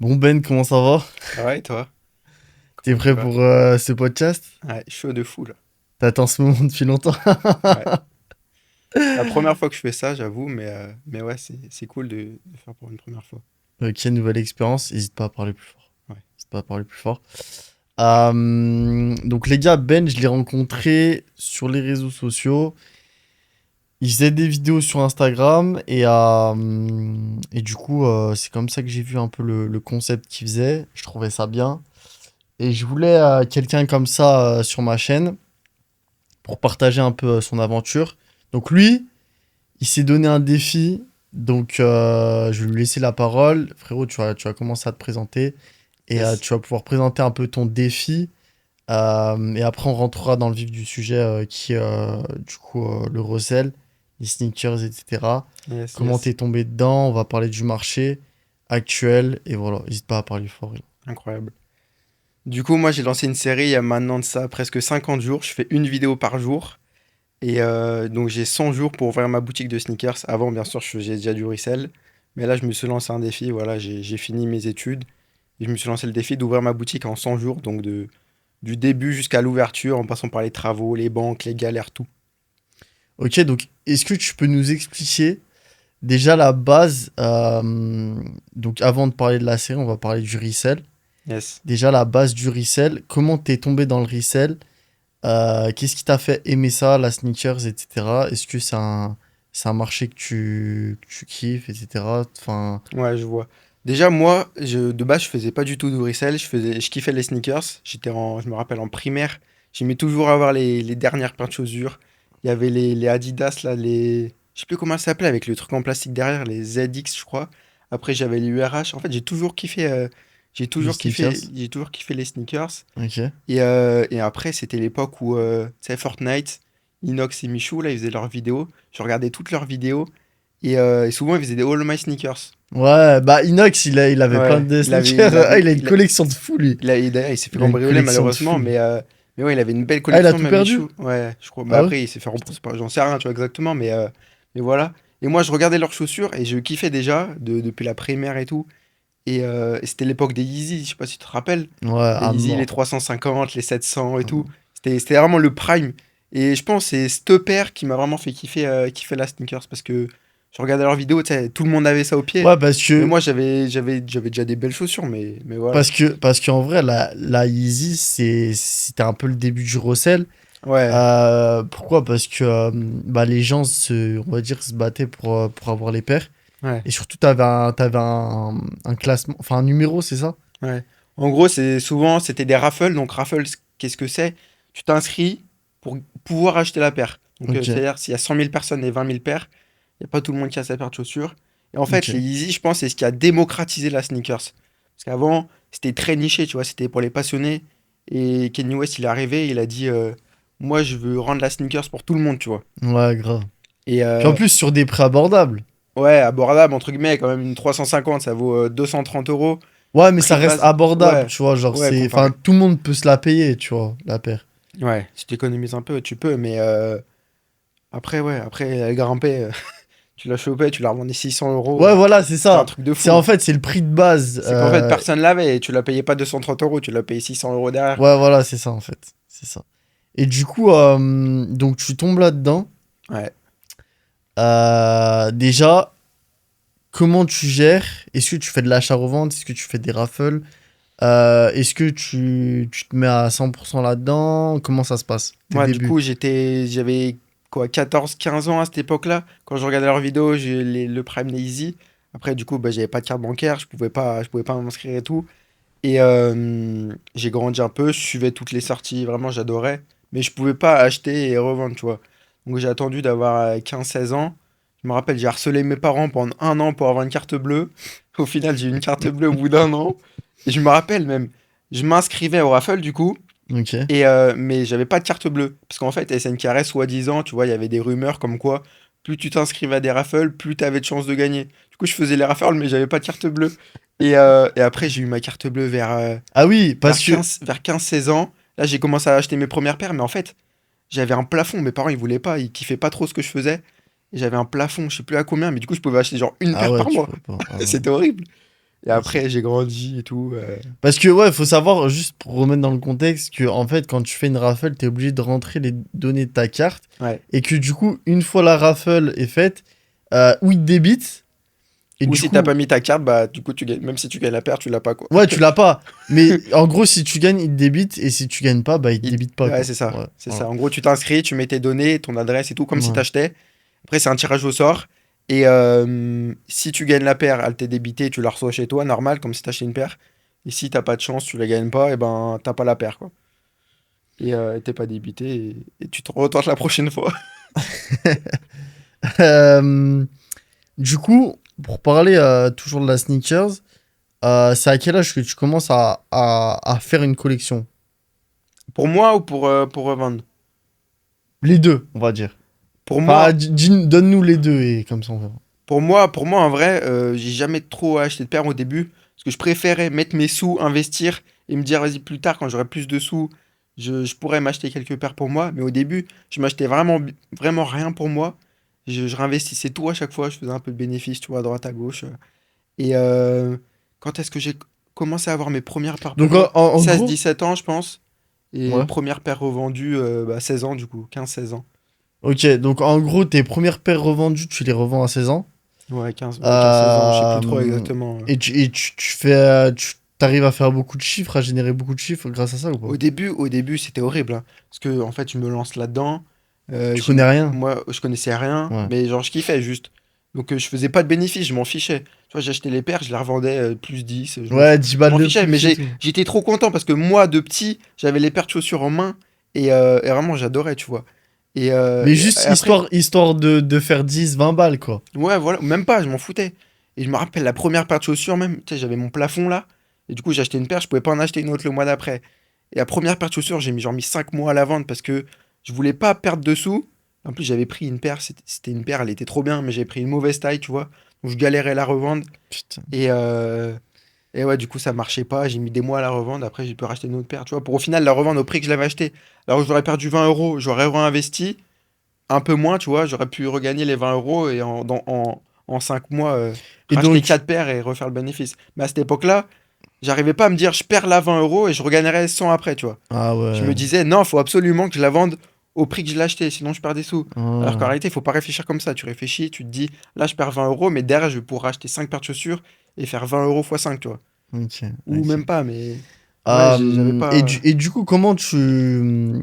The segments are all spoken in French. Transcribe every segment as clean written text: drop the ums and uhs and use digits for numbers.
Bon Ben, comment ça va? Ça va et toi? T'es Comment tu prêt vas? pour ce podcast? Ouais, chaud de fou là. T'attends ce moment depuis longtemps? Ouais. C'est la première fois que je fais ça, j'avoue, mais ouais, c'est cool de faire pour une première fois. Ok, nouvelle expérience, n'hésite pas à parler plus fort. Ouais. N'hésite pas à parler plus fort. Donc les gars, Ben, je l'ai rencontré sur les réseaux sociaux. Il faisait des vidéos sur Instagram et du coup, c'est comme ça que j'ai vu un peu le concept qu'il faisait. Je trouvais ça bien. Et je voulais quelqu'un comme ça sur ma chaîne pour partager un peu son aventure. Donc lui, il s'est donné un défi, donc je vais lui laisser la parole. Frérot, tu vas commencer à te présenter et Yes. tu vas pouvoir présenter un peu ton défi. Et après, on rentrera dans le vif du sujet qui est du coup le recel, les sneakers, etc. Yes, Comment yes. t'es tombé dedans? On va parler du marché actuel et voilà, n'hésite pas à parler fort. Incroyable. Du coup, moi, j'ai lancé une série il y a maintenant de ça presque 50 jours. Je fais une vidéo par jour. Et donc, j'ai 100 jours pour ouvrir ma boutique de sneakers. Avant, bien sûr, je faisais déjà du resell. Mais là, je me suis lancé un défi. Voilà, j'ai fini mes études. Et je me suis lancé le défi d'ouvrir ma boutique en 100 jours. Donc, du début jusqu'à l'ouverture, en passant par les travaux, les banques, les galères, tout. Ok, donc est-ce que tu peux nous expliquer déjà la base donc avant de parler de la série, on va parler du resell. Yes. Déjà la base du resell, comment t'es tombé dans le resell? Qu'est-ce qui t'a fait aimer ça, la sneakers, etc. Est-ce que c'est un marché que tu kiffes, etc. Enfin, Ouais, je vois. Déjà, moi, de base, je faisais pas du tout de resell. Je kiffais les sneakers. Je me rappelle, en primaire, j'aimais toujours avoir les dernières paires de chaussures. Il y avait les Adidas, là, je sais plus comment ça s'appelait, avec le truc en plastique derrière, les ZX, je crois. Après, j'avais les URH. En fait, les sneakers. j'ai toujours kiffé les sneakers. Ok. Et après, c'était l'époque où, tu sais, Fortnite, Inox et Michou, là, ils faisaient leurs vidéos. Je regardais toutes leurs vidéos. Et souvent, ils faisaient des All My Sneakers. Ouais, bah Inox, il avait plein Ouais, de sneakers. Ah, il a une collection de fou, lui. d'ailleurs, il s'est fait Il a une cambrioler collection de malheureusement, fou. mais ouais, il avait une belle Ah, il a collection, tout même perdu? Michou. Ouais, je crois. Mais Ah ouais? après, il s'est fait Putain. rembourser, j'en sais rien, tu vois exactement, mais voilà. Et moi, je regardais leurs chaussures et je kiffais déjà depuis la primaire et tout. Et c'était l'époque des Yeezy, je sais pas si tu te rappelles. Ouais, Les à Yeezy, les mort. 350, les 700 et À tout. mort. C'était vraiment le prime. Et je pense que c'est cette paire qui m'a vraiment fait kiffer la sneakers parce que je regardais leurs vidéos, tu sais, tout le monde avait ça au pied. Ouais, parce Mais que moi, j'avais déjà des belles chaussures, mais voilà. parce qu'en vrai, la Yeezy, c'était un peu le début du recel. Ouais, Pourquoi? Parce que bah, les gens, on va dire, se battaient pour avoir les paires. ouais, Et surtout, t'avais un classement, enfin un numéro, c'est ça? ouais. En gros, c'était des raffles. Donc, raffles, qu'est-ce que c'est? Tu t'inscris pour pouvoir acheter la paire. Donc, Ok, c'est-à-dire, s'il y a 100 000 personnes et 20 000 paires, il n'y a pas tout le monde qui a sa paire de chaussures. Et en fait, les ok. Yeezy, je pense, c'est ce qui a démocratisé la sneakers. Parce qu'avant, c'était très niché, tu vois, c'était pour les passionnés. Et Kanye West, il est arrivé, il a dit moi, je veux rendre la sneakers pour tout le monde, tu vois. Ouais, grave. Et Puis en plus, sur des prix abordables. ouais, abordable, entre guillemets, quand même, une 350, ça vaut 230 euros. Ouais, mais Prix ça de reste base, abordable, ouais, tu vois. Genre, ouais, enfin, comparé. tout le monde peut se la payer, tu vois, la paire. Ouais, si tu économises un peu, tu peux, mais après, ouais, après, elle grimpait, tu la chopais, tu la revendais 600 euros, Ouais, voilà, c'est c'était un ça. truc de C'est fou. en fait, c'est le prix de base. C'est qu'en fait, personne l'avait, et tu la payais pas 230 euros, tu la payais 600 euros derrière. Ouais, voilà, c'est ça, en fait. C'est ça. Et du coup, donc, tu tombes là-dedans. Ouais. Déjà, comment tu gères? Est-ce que tu fais de l'achat-revente? Est-ce que tu fais des raffles? Est-ce que tu te mets à 100% là-dedans? Comment ça se passe? Tes Moi, du débuts? coup, j'avais quoi, 14, 15 ans à cette époque-là. Quand je regardais leurs vidéos, j'ai le Prime des Easy. Après, du coup, bah, j'avais pas de carte bancaire, je pouvais pas m'inscrire et tout. Et j'ai grandi un peu, je suivais toutes les sorties, vraiment, j'adorais. Mais je pouvais pas acheter et revendre, tu vois. Donc, j'ai attendu d'avoir 15, 16 ans. Je me rappelle, j'ai harcelé mes parents pendant un an pour avoir une carte bleue. Au final, j'ai eu une carte bleue au bout d'un an. Et je me rappelle même, je m'inscrivais au raffle, du coup. Ok. Mais j'avais pas de carte bleue. Parce qu'en fait, SNKRS, soi-disant, tu vois, il y avait des rumeurs comme quoi, plus tu t'inscrivais à des raffles, plus tu avais de chances de gagner. Du coup, je faisais les raffles, mais j'avais pas de carte bleue. Et après, j'ai eu ma carte bleue Ah oui, parce que... vers 15, 16 ans. Là, j'ai commencé à acheter mes premières paires, mais en fait, j'avais un plafond. Mes parents, ils voulaient pas, ils kiffaient pas trop ce que je faisais. Et j'avais un plafond, je sais plus à combien, mais du coup, je pouvais acheter genre une Ah paire ouais, par tu mois. peux pas. Ah ouais. C'était horrible. Et après, j'ai grandi et tout. Parce que, ouais, faut savoir, juste pour remettre dans le contexte, que, en fait, quand tu fais une raffle, t'es obligé de rentrer les données de ta carte. Ouais. Et que, du coup, une fois la raffle est faite, ou il te débite. Et Ou du si t'as coup, pas mis ta carte, bah du coup, tu gagnes. Même si tu gagnes la paire, tu l'as pas, quoi. ouais, tu l'as pas. Mais en gros, si tu gagnes, il te débite. Et si tu gagnes pas, bah, il te débite pas, Ouais, quoi. c'est ça. Ouais, C'est voilà. ça. En gros, tu t'inscris, tu mets tes données, ton adresse et tout, comme si Ouais. t'achetais. Après, c'est un tirage au sort. Et si tu gagnes la paire, elle t'est débitée, tu la reçois chez toi, normal, comme si t'achetais une paire. Et si t'as pas de chance, tu la gagnes pas, et ben t'as pas la paire, quoi. Et t'es pas débité, et tu te retentes la prochaine fois. Euh, du coup, pour parler toujours de la sneakers, c'est à quel âge que tu commences à faire une collection? Pour moi ou pour revendre? Les deux, on va dire. Pour Enfin, moi, donne-nous les deux et comme ça on verra. pour moi, en vrai, j'ai jamais trop acheté de paires au début. Parce que je préférais mettre mes sous, investir et me dire, vas-y, plus tard, quand j'aurai plus de sous, je pourrais m'acheter quelques paires pour moi. Mais au début, je m'achetais vraiment rien pour moi. Je réinvestissais tout à chaque fois. Je faisais un peu de bénéfices, tu vois, à droite, à gauche. Et quand est-ce que j'ai commencé à avoir mes premières paires pour Donc moi? en Seize gros, 17 ans, je pense. Et ouais. première paire revendue, 16 ans, du coup. 15 16 ans. Ok, donc en gros, tes premières paires revendues, tu les revends à 16 ans. Ouais, 15 16 ans. Je sais plus trop Euh, exactement. et tu fais, t'arrives à faire beaucoup de chiffres, à générer beaucoup de chiffres grâce à ça ou pas? Au début, c'était horrible, hein, parce que en fait, je me lance là-dedans. Tu connais rien? Moi, je connaissais rien, Ouais. mais genre, je kiffais juste. Donc, je faisais pas de bénéfices, je m'en fichais. Tu vois, j'achetais les paires, je les revendais plus 10. Ouais, 10 Je balles m'en de fichais, mais plus et tout. j'étais trop content parce que moi, de petit, j'avais les paires de chaussures en main et vraiment, j'adorais, tu vois. Mais Et juste après, histoire de faire 10 20 balles, quoi. ouais, voilà, même pas, je m'en foutais. Et je me rappelle la première paire de chaussures, même, tu sais, j'avais mon plafond là, et du coup, j'ai acheté une paire, je pouvais pas en acheter une autre le mois d'après. Et la première paire de chaussures, j'ai mis 5 mois à la vendre parce que je voulais pas perdre de sous. En plus, j'avais pris une paire, c'était une paire, elle était trop bien, mais j'avais pris une mauvaise taille, tu vois. Donc je galérais à la revendre. Putain. Et, euh, et ouais, du coup, ça marchait pas. J'ai mis des mois à la revendre. Après, j'ai pu racheter une autre paire, tu vois, pour au final la revendre au prix que je l'avais acheté. Alors, j'aurais perdu 20 euros, j'aurais réinvesti un peu moins, tu vois. J'aurais pu regagner les 20 euros et en 5 mois, Et racheter donc, 4 paires et refaire le bénéfice. Mais à cette époque-là, j'arrivais pas à me dire, je perds là 20 euros et je regagnerai 100 après, tu vois. ah Je me ouais. disais, non, il faut absolument que je la vende au prix que je l'ai acheté, sinon je perds des sous. Alors qu'en Ah, réalité, il faut pas réfléchir comme ça. Tu réfléchis, tu te dis, là, je perds 20 euros, mais derrière, je vais pouvoir acheter 5 paires de chaussures et faire 20 euros x 5, tu vois. ok, Ou ok. même pas, mais ouais, j'avais pas. Et du coup, comment tu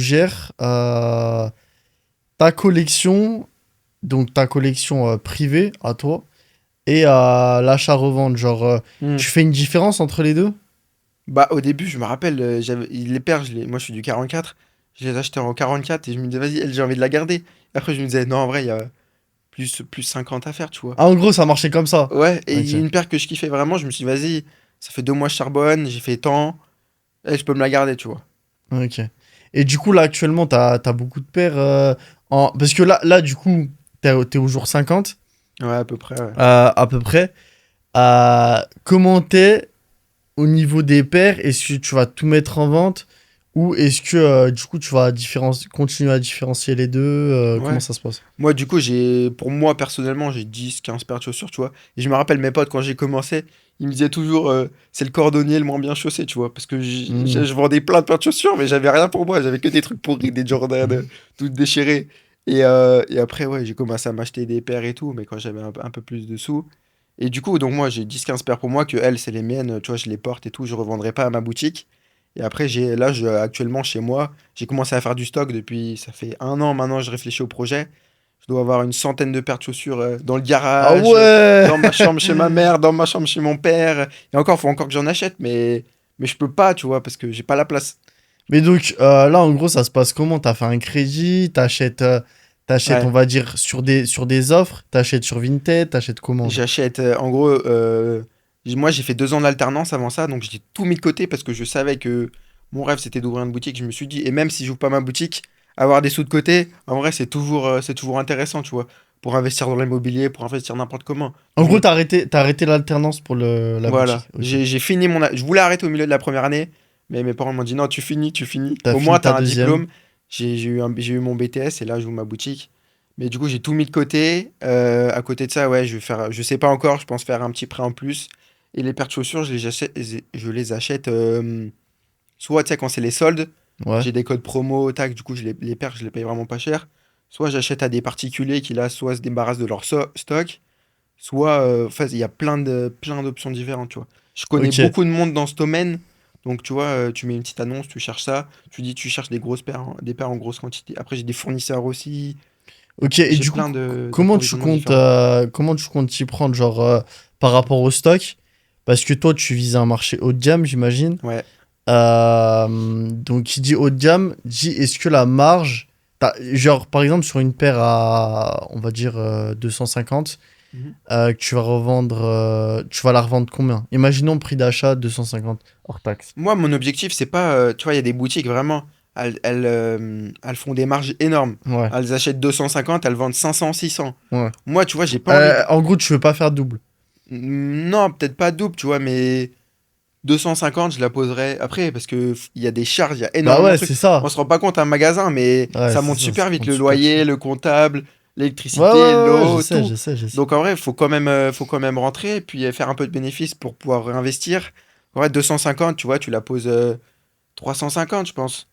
gères ta collection, donc ta collection privée à toi, et l'achat-revente? Genre, Hmm. tu fais une différence entre les deux? Bah, au début, je me rappelle, les paires, moi je suis du 44, je les achetais en 44 et je me disais, vas-y, elle, j'ai envie de la garder. Après, je me disais, non, en vrai, il y a plus 50 à faire, tu vois. Ah, en gros, ça marchait comme ça. Ouais, et il Ok, y a une paire que je kiffais vraiment, je me suis dit, vas-y, ça fait 2 mois que je charbonne, j'ai fait tant, et je peux me la garder, tu vois. ok. Et du coup, là, actuellement, t'as beaucoup de paires parce que là, du coup, t'es au jour 50, Ouais, à peu près, ouais. à peu près. Comment t'es au niveau des paires? Est-ce que tu vas tout mettre en vente? Ou est-ce que, du coup, tu vas continuer à différencier les deux? Comment Ouais. ça se passe? Moi, du coup, pour moi, personnellement, j'ai 10 15 paires de chaussures, tu vois. Et je me rappelle, mes potes, quand j'ai commencé, ils me disaient toujours, c'est le cordonnier le moins bien chaussé, tu vois. Parce que Hmm. je vendais plein de paires de chaussures, mais j'avais rien pour moi. J'avais que des trucs pourris, des Jordan, toutes déchirées. Et après, ouais, j'ai commencé à m'acheter des paires et tout, mais quand j'avais un peu plus de sous. Et du coup, donc moi, j'ai 10 15 paires pour moi, que elles, c'est les miennes, tu vois, je les porte et tout, je revendrai pas à ma boutique. Et après, actuellement, chez moi, j'ai commencé à faire du stock depuis, ça fait 1 an maintenant, je réfléchis au projet. Je dois avoir une centaine de paires de chaussures dans le Ah garage, ouais! dans ma chambre chez ma mère, dans ma chambre chez mon père. Et encore, faut encore que j'en achète, mais je peux pas, tu vois, parce que j'ai pas la place. Mais donc, là, en gros, ça se passe comment? T'as fait un crédit, t'achètes, on Ouais, va dire, sur des offres, t'achètes sur Vinted, t'achètes comment, genre? j'achète, en gros, moi j'ai fait 2 ans d'alternance avant ça, donc j'ai tout mis de côté parce que je savais que mon rêve c'était d'ouvrir une boutique. Je me suis dit, et même si j'ouvre pas ma boutique, avoir des sous de côté, en vrai c'est toujours intéressant, tu vois, pour investir dans l'immobilier, pour investir n'importe comment. En Donc, gros, t'as arrêté l'alternance pour la voilà, boutique. Ok. j'ai fini je voulais arrêter au milieu de la première année, mais mes parents m'ont dit non, tu finis, tu finis. T'as Au fini moins, tu ta as un deuxième. diplôme. J'ai eu mon BTS et là, j'ouvre ma boutique. Mais du coup, j'ai tout mis de côté. À côté de ça, ouais, je sais pas encore, je pense faire un petit prêt en plus. Et les paires de chaussures, je les achète soit, tu sais, quand c'est les soldes, Ouais. j'ai des codes promo, tac, du coup, les paires, je les paye vraiment pas cher. Soit j'achète à des particuliers qui, là, soit se débarrassent de leur stock, soit, enfin, il y a plein d'options différentes, tu vois. Je connais Ok. beaucoup de monde dans ce domaine. Donc, tu vois, tu mets une petite annonce, tu cherches ça, tu dis, tu cherches des grosses paires, des paires en grosse quantité. Après, j'ai des fournisseurs aussi. Ok. Et J'ai du coup, plein comment tu d'approvisionnements comptes, différents. t'y prendre, genre, par rapport au stock? Parce que toi, tu vises un marché haut de gamme, j'imagine. Ouais. Donc, qui dit haut de gamme, dit est-ce que la marge, genre par exemple sur une paire à, on va dire 250, Mhm. que tu vas revendre, tu vas la revendre combien? Imaginons prix d'achat 250 hors taxe. Moi, mon objectif, c'est pas. Tu vois, il y a des boutiques vraiment, elles font des marges énormes. Ouais, Elles achètent 250, elles vendent 500, 600. ouais. Moi, tu vois, j'ai pas envie de. En gros, tu veux pas faire double. Non, peut-être pas double, tu vois, mais 250, je la poserais après, parce que il y a des charges, il y a Bah énormément de ouais, trucs. c'est On ça. se rend pas compte à un magasin, mais Ouais, ça c'est monte ça, ça super vite. compte Le super cher. loyer, le comptable, Ouais, ouais, l'électricité, ouais, ouais, je l'eau, sais, tout. je sais, je sais. Donc en vrai, faut quand même rentrer, puis faire un peu de bénéfices pour pouvoir réinvestir. En vrai, 250, tu vois, tu la poses 350, je pense.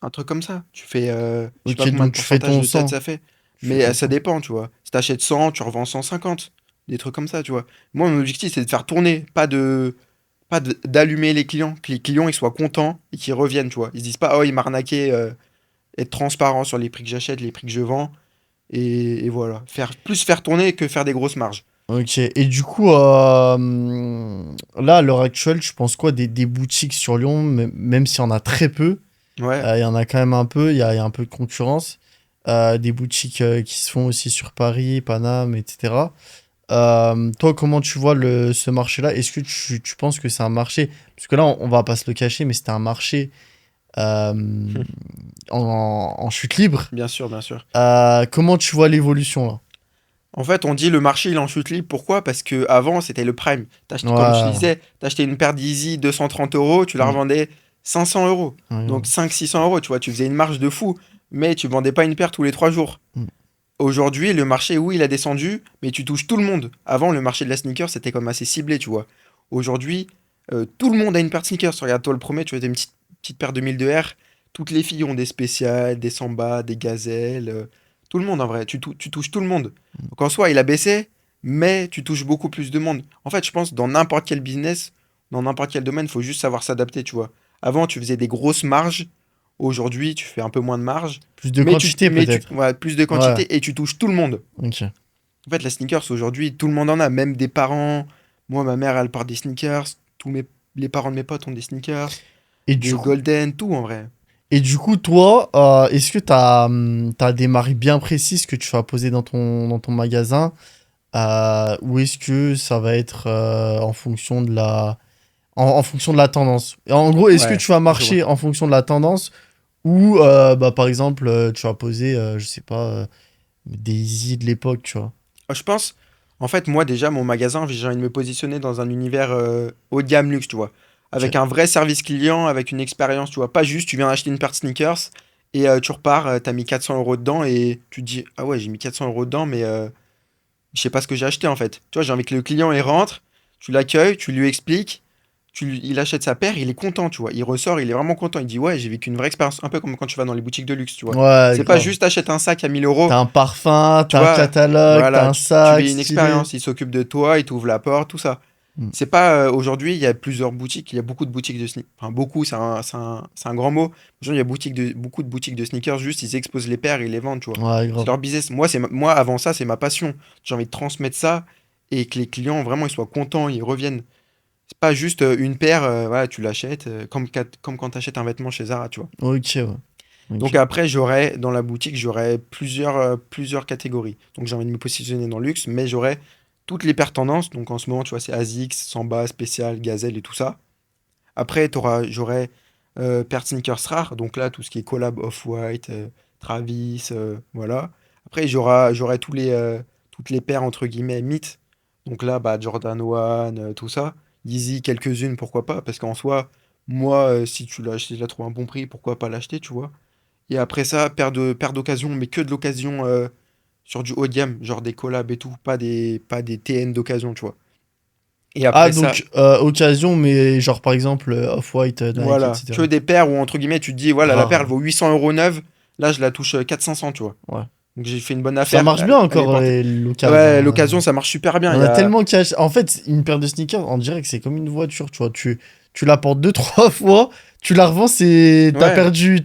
Un truc comme ça. Tu fais, je sais Ok, pas combien de donc tu fais pourcentage ton de tête 100. ça fait, Tu fais mais ton ça 100. dépend, tu vois. Si t'achètes 100, tu revends 150. Des trucs comme ça, tu vois. Moi, mon objectif, c'est de faire tourner, d'allumer les clients, que les clients ils soient contents et qu'ils reviennent, tu vois. Ils se disent pas, oh, il m'a arnaqué, être transparent sur les prix que j'achète, les prix que je vends, et voilà. Plus faire tourner que faire des grosses marges. Ok, et du coup, là, à l'heure actuelle, tu penses quoi des boutiques sur Lyon, même s'il y en a très peu, Ouais. il y en a quand même un peu, il y a un peu de concurrence, des boutiques qui se font aussi sur Paris, Paname, etc. Toi, comment tu vois ce marché-là? Est-ce que tu penses que c'est un marché? Parce que là, on va pas se le cacher, mais c'était un marché euh, en chute libre. Bien sûr, bien sûr. Comment tu vois l'évolution là? En fait, on dit le marché il est en chute libre. Pourquoi? Parce que avant c'était le prime. Comme je te Ouais. disais, t'achetais une paire d'Easy 230 euros, tu la Mm. revendais 500 euros. Ouais, Donc 500-600 euros, tu vois, tu faisais une marge de fou. Mais tu vendais pas une paire tous les 3 jours. mm. Aujourd'hui, le marché, oui, il a descendu, mais tu touches tout le monde. Avant, le marché de la sneaker, c'était comme assez ciblé, tu vois. Aujourd'hui, tout le monde a une paire de sneakers. Regarde-toi le premier, tu as une petite paire de 1002R. Toutes les filles ont des spéciales, des Samba, des gazelles. Tout le monde, en vrai. Tu touches tout le monde. Donc en soi, il a baissé, mais tu touches beaucoup plus de monde. En fait, je pense, dans n'importe quel business, dans n'importe quel domaine, il faut juste savoir s'adapter, tu vois. Avant, tu faisais des grosses marges. Aujourd'hui, tu fais un peu moins de marge. Plus de Mais tu, quantité mais tu, peut-être. ouais, plus de Ouais, quantité et tu touches tout le monde. ok. En fait, la sneakers aujourd'hui, tout le monde en a, même des parents. Moi, ma mère, elle porte des sneakers. Les parents de mes potes ont des sneakers, Et du des coup, golden, tout en vrai. toi, est-ce que t'as des marques bien précises que tu vas poser dans ton magasin, ou est-ce que ça va être en fonction de en fonction de la tendance? Et en gros, est-ce que Ouais, tu vas je vois. marcher en fonction de la tendance ou bah, par exemple, tu vas poser, je sais pas, des Yeezy de l'époque, tu vois? Je pense, en fait, moi déjà, mon magasin, j'ai envie de me positionner dans un univers haut de gamme luxe, tu vois. Ok. Avec un vrai service client, avec une expérience, tu vois. Pas juste, tu viens acheter une paire de sneakers et tu repars, t'as mis 400 euros dedans et tu te dis, ah ouais, j'ai mis 400 euros dedans, mais je sais pas ce que j'ai acheté en fait. Tu vois, j'ai envie que le client il rentre, tu l'accueilles, tu lui expliques, il achète sa paire, il est content, tu vois. Il ressort, il est vraiment content. Il dit ouais, j'ai vécu une vraie expérience, un peu comme quand tu vas dans les boutiques de luxe, tu vois. Ouais, C'est pas grave. juste achète un sac à 1000 euros, T'as un parfum, tu t'as un vois. catalogue, t'as Voilà, un tu sac vis une stylé. expérience. Il s'occupe de toi, il t'ouvre la porte, tout ça. Mm. C'est pas aujourd'hui, il y a plusieurs boutiques, il y a beaucoup de boutiques de sneakers. Enfin, beaucoup, c'est un grand mot. Aujourd'hui, il y a beaucoup de boutiques de sneakers, juste ils exposent les paires et ils les vendent, tu vois. Ouais, C'est grave. leur business. Moi, avant ça, c'est ma passion. J'ai envie de transmettre ça et que les clients, vraiment, ils soient contents, ils reviennent. C'est pas juste une paire, voilà, tu l'achètes, comme quand tu achètes un vêtement chez Zara, tu vois. Ok, ouais. Donc Ok. après, dans la boutique, j'aurai plusieurs catégories. Donc j'ai envie de me positionner dans le luxe, mais j'aurai toutes les paires tendances. Donc en ce moment, tu vois, c'est ASICS, Samba, Spécial, Gazelle et tout ça. Après, j'aurai paires de sneakers rares. Donc là, tout ce qui est collab Off-White, Travis, voilà. Après, j'aurai toutes les paires entre guillemets mythes. Donc là, bah, Jordan 1, tout ça. Yeezy, quelques-unes, pourquoi pas. Parce qu'en soi, moi, si je la trouve à un bon prix, pourquoi pas l'acheter, tu vois. Et après ça, paire d'occasion, mais que de l'occasion. sur du haut de gamme, genre des collabs et tout, pas des TN d'occasion, tu vois. Et Ah, après ça, donc, occasion, mais genre par exemple Off-White, Nike, voilà, que etc. des paires où entre guillemets tu te dis, voilà, la paire elle Rare. vaut 800 euros neuve, là je la touche 400-500, tu vois. Ouais. Donc j'ai fait une bonne Ça affaire, marche bien elle est encore, portée. Ouais, l'occasion. l'occasion ça marche super Il bien. y Il en y a a... tellement qui achètent. En fait, une paire de sneakers, on dirait que c'est comme une voiture, tu vois. Tu la portes deux, trois fois, tu la revends, c'est. Ouais, T'as perdu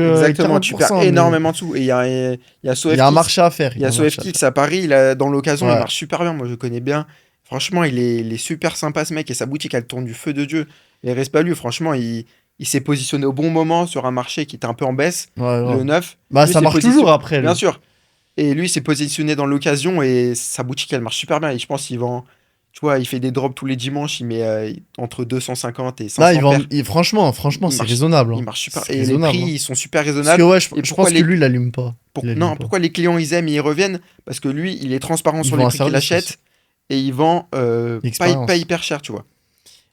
exactement, tu perds 40%, mais énormément de sous. Et il y a il y a un SoFkicks, marché à faire. il Il y y a a un marché à SoFkicks faire. à Paris, dans l'occasion il Ouais. marche super bien, moi je connais bien. Franchement, il est super sympa ce mec et sa boutique elle tourne du feu de Dieu. Et reste pas lui, franchement, il s'est positionné au bon moment sur un marché qui était un peu en baisse, Ouais, le grave. neuf. Bah, Lui ça s'est marche toujours positionné, après, bien lui. sûr. Et lui s'est positionné dans l'occasion et sa boutique elle marche super bien. Et je pense qu'il vend, tu vois, il fait des drops tous les dimanches, il met entre 250 et Là, 500 paires. franchement, Il c'est marche, raisonnable, il hein. marche super. C'est Et les prix, raisonnable, hein. ils sont super Parce que, raisonnables. ouais, Et je pourquoi pense que les, lui, il allume pas. Il allume non, pas. pourquoi les clients ils aiment et ils reviennent? Parce que lui, il est transparent Il sur vend les un prix qu'il service aussi. achète et il vend pas L'expérience. hyper cher, tu vois.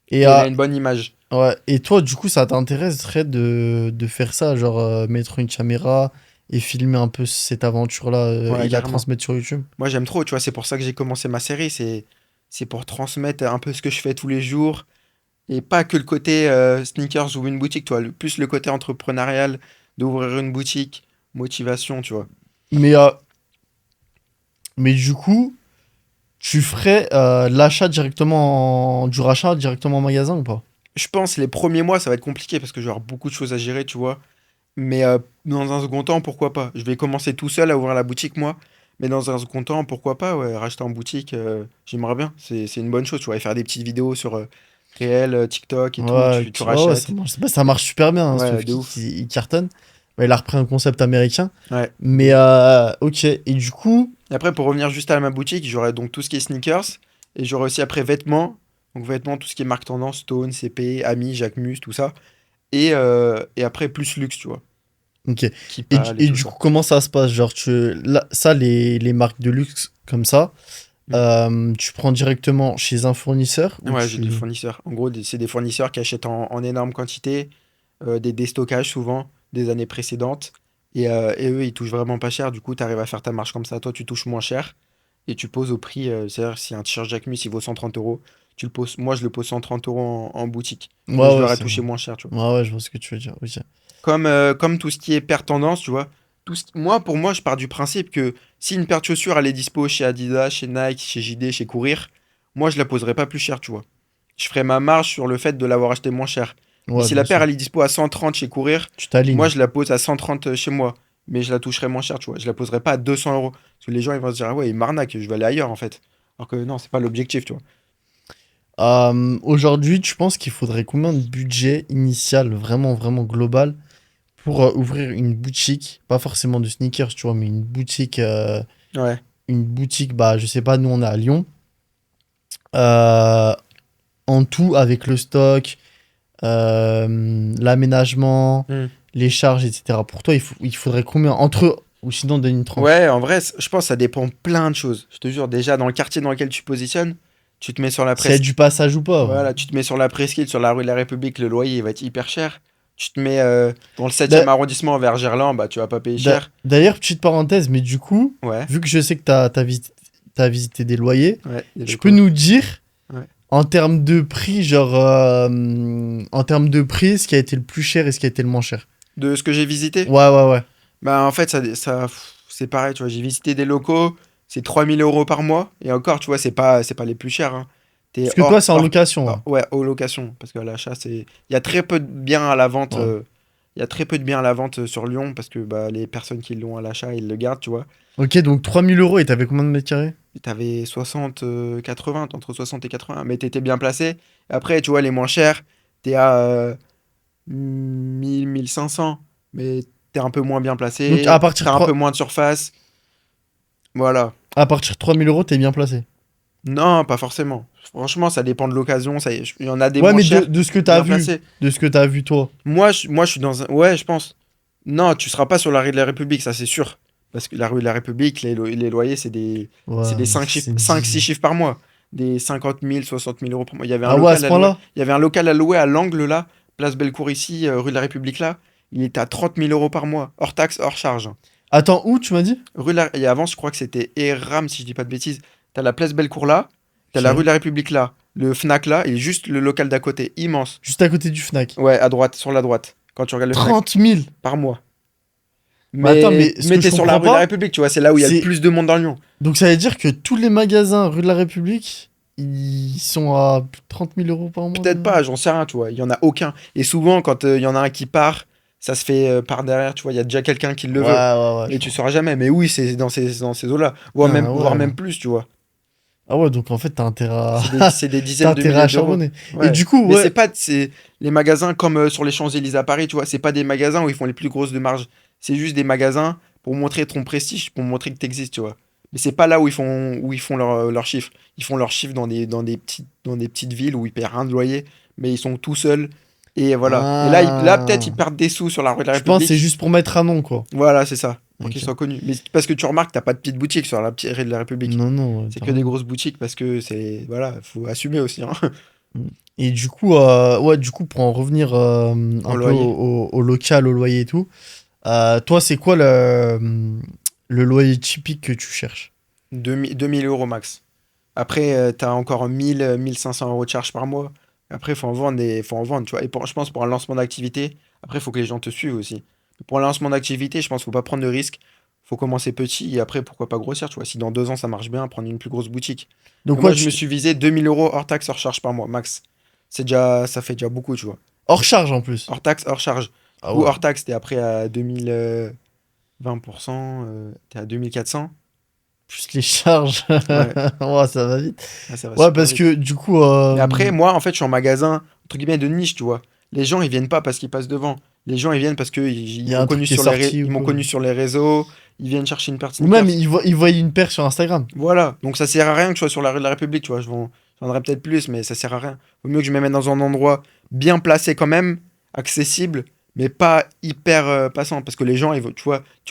Et, Et il a une bonne image. ouais. Et toi, du coup, ça t'intéresserait de faire ça, genre mettre une caméra et filmer un peu cette aventure-là Ouais, et la carrément. transmettre sur YouTube? Moi, j'aime trop, tu vois. C'est pour ça que j'ai commencé ma série. C'est pour transmettre un peu ce que je fais tous les jours. Et pas que le côté sneakers ou une boutique, tu vois. Plus le côté entrepreneurial, d'ouvrir une boutique, motivation, tu vois. Mais, mais du coup, tu ferais l'achat directement du rachat directement en magasin ou pas? Je pense les premiers mois, ça va être compliqué parce que je vais avoir beaucoup de choses à gérer, tu vois. Mais dans un second temps, pourquoi pas? Je vais commencer tout seul à ouvrir la boutique, moi. Mais dans un second temps, pourquoi pas, ouais, racheter en boutique, j'aimerais bien. C'est une bonne chose, tu vois. Et faire des petites vidéos sur Réel, TikTok et tout, Ouais, tu ouais, ça rachètes. marche, bah, ça marche super bien, hein, Ouais, de Sofkey, ouf. il cartonne. Bah, il a repris un concept américain. Ouais, de Mais, ouf. ok. Et du coup, Et après, pour revenir juste à ma boutique, j'aurai donc tout ce qui est sneakers. Et j'aurai aussi après vêtements. Donc vêtements, tout ce qui est marque tendance, Stone, CP, Ami, Jacquemus, tout ça. Et après, plus luxe, tu vois. ok. Kipal et Et tout du ça. coup, comment ça se passe? Genre, là, ça, les marques de luxe comme ça, Mm. tu prends directement chez un fournisseur ou Ouais, j'ai des tu. fournisseurs. En gros, c'est des fournisseurs qui achètent en énorme quantité, des déstockages souvent, des années précédentes. Et eux, ils touchent vraiment pas cher. Du coup, tu arrives à faire ta marge comme ça. Toi, tu touches moins cher. Et tu poses au prix. C'est-à-dire, si un t-shirt Jacquemus, il vaut 130 euros, tu le poses, moi, je le pose 130 euros en boutique. Mais Ouais, je ouais, leur ai c'est touché vrai. moins cher, tu vois. Ouais, ouais, je vois ce que tu veux dire. Ok. Comme tout ce qui est paire tendance, tu vois. Moi, pour moi, je pars du principe que si une paire de chaussures, elle est dispo chez Adidas, chez Nike, chez JD, chez Courir, moi, je la poserai pas plus cher, tu vois. Je ferai ma marge sur le fait de l'avoir acheté moins cher. Mais Ouais, si bien la paire, sûr. elle est dispo à 130 chez Courir, Tu moi, t'alignes. je la pose à 130 chez moi. Mais je la toucherai moins cher, tu vois. Je la poserai pas à 200 euros. Parce que les gens, ils vont se dire, ah ouais, il m'arnaque, je vais aller ailleurs, en fait. Alors que non, c'est pas l'objectif, tu vois. Aujourd'hui, tu penses qu'il faudrait combien de budget initial, vraiment, vraiment global, pour ouvrir une boutique? Pas forcément de sneakers, tu vois, mais Ouais. une boutique, bah, je sais pas, nous, on est à Lyon. Euh, En tout, avec le stock, l'aménagement, Hmm. les charges, etc. Pour toi, il faudrait combien? Ou sinon, donne une tranche. Ouais, en vrai, je pense que ça dépend plein de choses. Je te jure, déjà, dans le quartier dans lequel tu positionnes, tu te mets sur la S'il y a du presqu'île. passage ou pas. Voilà, tu te mets sur la presqu'île, sur la rue de la République, le loyer il va être hyper cher. Tu te mets dans le septième D'a- arrondissement vers Gerland, bah tu vas pas payer cher. D'ailleurs, petite parenthèse, mais du coup, Ouais, vu que je sais que t'as visité des loyers, ouais, il y a de tu peux quoi. nous dire, Ouais. en termes de prix, genre, en termes de prix, ce qui a été le plus cher et ce qui a été le moins cher. De ce que j'ai visité, Ouais, ouais, ouais. bah en fait, c'est pareil, tu vois. J'ai visité des locaux, c'est 3 000 € par mois. Et encore, tu vois, c'est pas les plus chers, hein. T'es Parce que toi, c'est en location, hein. ouais, aux locations. Parce qu'à l'achat, c'est. Il y a très peu de biens à la vente. Ouais. Il y a très peu de biens à la vente sur Lyon parce que bah, les personnes qui l'ont à l'achat, ils le gardent, tu vois. Ok, donc 3 000 € et t'avais combien de mètres carrés? Et t'avais 60, 80, entre 60 et 80, mais t'étais bien placé. Après, tu vois, les moins chers, t'es à 1000, 1500, mais t'es un peu moins bien Donc placé, t'as un peu moins de surface. Voilà. à partir de 3 000 €, t'es bien placé. Non, pas forcément. Franchement, ça dépend de l'occasion. Il y en a des Ouais, moins mais chers, de ce que t'as bien vu, placés. de ce que t'as vu toi. Moi, je suis dans un. Ouais, je pense. Non, tu seras pas sur la rue de la République, ça c'est sûr. Parce que la rue de la République, les loyers, c'est des Ouais, mais 5 chiffres, c'est 5-6 10. chiffres par mois. Des 50 000, 60 000 € par mois. Ah ouais, à ce point-là? Il y avait un local à louer à l'angle là, place Bellecour ici, rue de la République là. Il était à 30 000 € par mois, hors taxe, hors charge. Attends, où tu m'as dit? Et avant, je crois que c'était Eram, si je dis pas de bêtises. T'as la place Bellecour là, t'as la Ok. rue de la République là, le Fnac là, et juste le local d'à côté, immense. Juste à côté du Fnac. Ouais, à droite, sur la droite, quand tu regardes le Fnac, 30 000. par mois. Mais attends, mais ce Mais que je t'es sur la comprends rue de la pas, République, tu vois, c'est là où il y a le c'est. plus de monde dans Lyon. Donc ça veut dire que tous les magasins rue de la République, ils sont à plus de 30 000 euros par mois. Peut-être pas, j'en sais rien, tu vois, il y en a aucun. Et souvent, quand il y en a un qui part, ça se fait par derrière, tu vois, il y a déjà quelqu'un qui le Ouais, veut. ouais, ouais, Et je tu vois. sauras jamais. Mais oui, c'est dans ces eaux-là, Ah voire ouais. même plus, tu vois. Ah ouais, donc en fait, t'as intérêt à. C'est des T'as dizaines de intérêt à milliers d'euros. charbonner. Et Ouais. du coup, Mais ouais. c'est les magasins comme sur les Champs-Élysées à Paris, tu vois. C'est pas des magasins où ils font les plus grosses de marge. C'est juste des magasins pour montrer ton prestige, pour montrer que t'existes, tu vois. Mais c'est pas là où ils font leurs chiffres. Ils font leurs chiffres dans des petites villes où ils paient rien de loyer, mais ils sont tout seuls. Et voilà. Et là, là peut-être ils Ah. perdent des sous sur la rue de la Je pense que c'est République. juste pour mettre un nom, quoi. Voilà, c'est ça. Pour qu'ils Ok. soient connus. Mais c'est parce que tu remarques, t'as pas de petite boutique sur la petite rue de la République. Non, non, ouais, C'est t'as que des raison. grosses boutiques parce que c'est. Voilà, faut assumer aussi, hein. Mm. Et du coup, ouais, du coup, pour en revenir En un peu loyer. au local, au loyer et tout, toi, c'est quoi le loyer typique que tu cherches? 2000 euros max. Après, tu as encore 1500 € de charge par mois. Après, faut en vendre, tu vois. Et je pense pour un lancement d'activité, après, il faut que les gens te suivent aussi. Pour un lancement d'activité, je pense qu'il faut pas prendre de risques. Faut commencer petit et après, pourquoi pas grossir, tu vois. Si dans 2 ans ça marche bien, prendre une plus grosse boutique. Mais Donc, moi, ouais, je me suis visé 2000 € hors taxe, hors charge par mois, max. Ça fait déjà beaucoup, tu vois. hors charge en plus. Hors taxe, hors charge. Du Ah coup, ouais, hors taxe, t'es après à 20%, t'es à 2400. plus les charges. Ouais, Ouais, ça va vite. ah, ça va Ouais, super parce vite. que du coup, Mais après, moi, en fait, je suis en magasin, entre guillemets, de niche, tu vois. Les gens, ils viennent pas parce qu'ils passent devant. Les gens, ils viennent parce qu'ils il ils y a m'ont un truc connu qui est sur sorti ils ou m'ont quoi. connu sur les réseaux, ils viennent chercher une paire de Ou même, sneakers. ils voient une paire sur Instagram. Voilà. Donc ça sert à rien que je sois sur la rue de la République, tu vois. Je vendrais peut-être plus, mais ça sert à rien. Vaut mieux que je me mette dans un endroit bien placé quand même, accessible, mais pas hyper passant. Parce que les gens, tu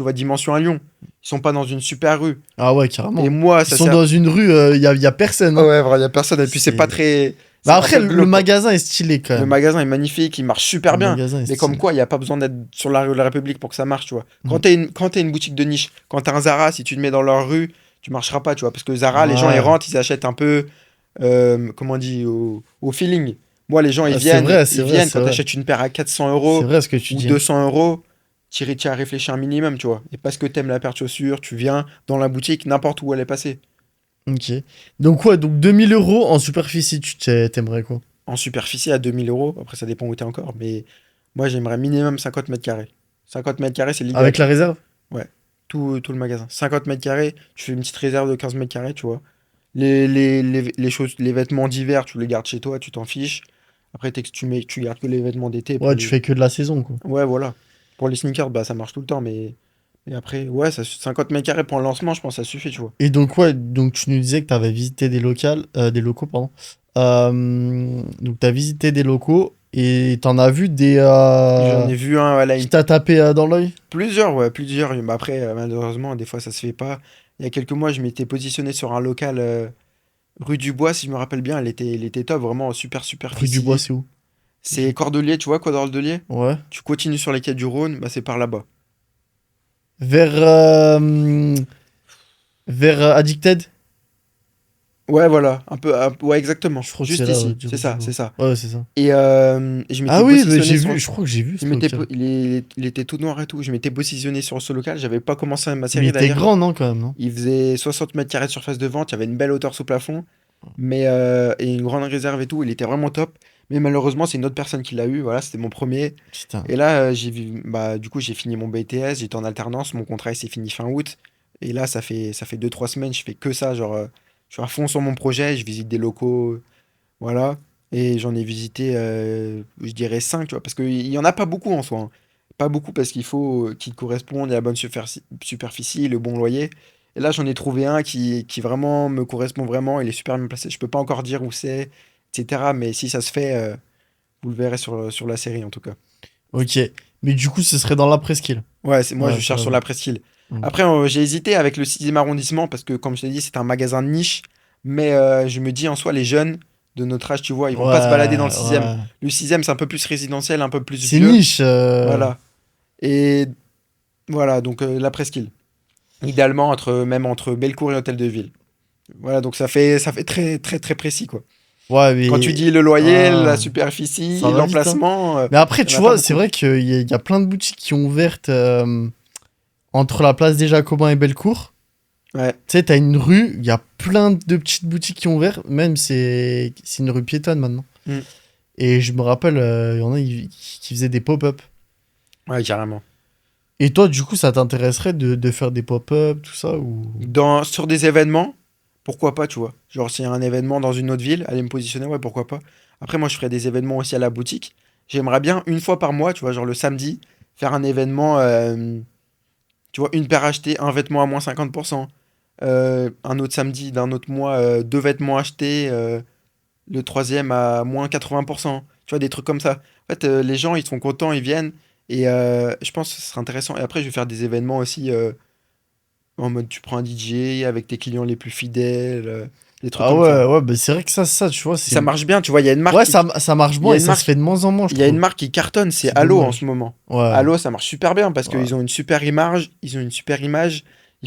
vois Dimension à Lyon. Ils sont pas dans une super rue. Ah ouais, Et carrément. moi, Ils ça sont sert. dans une rue, il y a personne, Ah hein. ouais, il y a personne. Et puis c'est pas C'est... très. Bah C'est un après, peu le glauque, quoi. magasin est stylé quand Le même. magasin est magnifique, il marche super Le bien. magasin est Mais comme stylé. quoi, il n'y a pas besoin d'être sur la rue de la République pour que ça marche, tu vois. Mm. Quand t'es une boutique de niche, quand t'as un Zara, si tu te mets dans leur rue, tu marcheras pas, tu vois. Parce que Zara, les gens, ils Ouais. rentrent, ils achètent un peu, comment on dit, au feeling. Moi, les gens, Ah, c'est vrai, ils c'est vrai, viennent c'est quand vrai. t'achètes une paire à 400 C'est euros vrai ce que tu ou dis, hein. 200 €, tu as réfléchi un minimum, tu vois. Et parce que t'aimes la paire de chaussures, tu viens dans la boutique, n'importe où elle est passée. Ok. Donc ouais, donc 2000 euros en superficie, t'aimerais quoi? En superficie à 2000 €, après ça dépend où t'es encore, mais moi, j'aimerais minimum 50 mètres carrés. 50 mètres carrés, c'est l'idéal, Avec tu la vois. réserve? Ouais, tout le magasin. 50 mètres carrés, tu fais une petite réserve de 15 mètres carrés, tu vois. Les choses, les vêtements d'hiver, tu les gardes chez toi, tu t'en fiches. Après, tu gardes que les vêtements d'été Ouais, pour tu les. fais que de la saison, quoi. Ouais, voilà. Pour les sneakers, bah ça marche tout le temps, mais. Et après, ouais, 50 mètres carrés pour un lancement, je pense que ça suffit, tu vois. Et donc ouais, donc tu nous disais que t'avais visité des locaux, pardon. Donc t'as visité des locaux et t'en as vu des J'en ai vu un, voilà, qui t'a tapé dans l'œil? plusieurs, ouais, plusieurs. Mais après, malheureusement, des fois, ça se fait pas. Il y a quelques mois, je m'étais positionné sur un local rue du Bois, si je me rappelle bien. Il était top, vraiment super Rue du Bois, superficie. c'est où? C'est Cordelier, tu vois, Cordelier? Ouais. Tu continues sur les quais du Rhône, bah c'est par là-bas. Vers vers Addicted? Ouais, voilà, ouais, exactement. Je crois que c'est Juste là, ouais, ici, du Rue du c'est Bois. ça. Ouais, c'est ça. Et je m'étais Ah oui, mais positionné j'ai sur. vu, je crois que j'ai vu ce local. Il était tout noir et tout. Je m'étais positionné sur ce local. J'avais pas commencé ma Mais il série était d'ailleurs. grand, non, quand même, non? Il faisait 60 mètres carrés de surface de vente. Il y avait une belle hauteur sous plafond. Et une grande réserve et tout. Il était vraiment top. Mais malheureusement, c'est une autre personne qui l'a eu. Voilà, c'était mon premier. Putain. Et là, du coup, j'ai fini mon BTS. J'étais en alternance. Mon contrat, il s'est fini fin août. Et là, ça fait 2 3 semaines. Je fais que ça. Genre, je suis à fond sur mon projet. Je visite des locaux. Voilà. Et j'en ai visité, je dirais 5, tu vois, parce qu'il y en a pas beaucoup en soi, hein. Pas beaucoup parce qu'il faut qu'ils correspondent à la bonne superficie, le bon loyer. Et là, j'en ai trouvé un qui vraiment me correspond vraiment. Il est super bien placé. Je peux pas encore dire où c'est, etc. Mais si ça se fait, vous le verrez sur la série en tout cas. Ok. Mais du coup, ce serait dans la presqu'île. Ouais, moi, je Ouais, ça cherche va sur bien. la Presqu'île. Ok. Après, j'ai hésité avec le 6e arrondissement parce que, comme je t'ai dit, c'est un magasin de niche. Mais je me dis en soi, les jeunes de notre âge, tu vois, ils vont pas se balader dans le Ouais, sixième. ouais. Le sixième, c'est un peu plus résidentiel, un peu plus C'est vieux. niche. Voilà. Et Voilà, donc la presqu'île. Idéalement, même entre Bellecour et Hôtel de Ville. Voilà, donc ça fait très, très, très précis, quoi. Ouais, Quand tu mais. dis le loyer, la Ah, ça superficie, va vite, hein. l'emplacement, Mais après, il n'y tu en a pas vois, c'est beaucoup. vrai qu'il y a plein de boutiques qui ont ouvert entre la place des Jacobins et Bellecour. Ouais, Tu sais, t'as une rue, il y a plein de petites boutiques qui ont ouvert. Même, c'est une rue piétonne maintenant. mm, Et je me rappelle, il y en a qui faisaient des pop-up. ouais, carrément. Et toi, du coup, ça t'intéresserait de faire des pop-up, tout ça ou... Sur des événements, pourquoi pas, tu vois. Genre, s'il y a un événement dans une autre ville, aller me positionner, ouais, pourquoi pas. Après, moi, je ferais des événements aussi à la boutique. J'aimerais bien, une fois par mois, tu vois, genre le samedi, faire un événement, tu vois, une paire achetée, un vêtement à moins 50%. Un autre samedi d'un autre mois, deux vêtements achetés, le troisième à moins 80%. Tu vois, des trucs comme ça. En fait, les gens, ils sont contents, ils viennent. Et je pense que ce sera intéressant. Et après, je vais faire des événements aussi en mode tu prends un DJ avec tes clients les plus fidèles, des trucs Ah comme ça. ouais, ouais, bah c'est vrai que ça, tu vois, Et c'est... ça marche bien, tu vois. Il y a une marque Ouais, qui, ça marche il y bien a et une ça se fait marque, de moins en moins, je il y a une trouve. marque qui cartonne, c'est C'est Allo en ce dommage. moment. Ouais, Allo, ça marche super bien parce ouais. qu'ils ont une super image, ils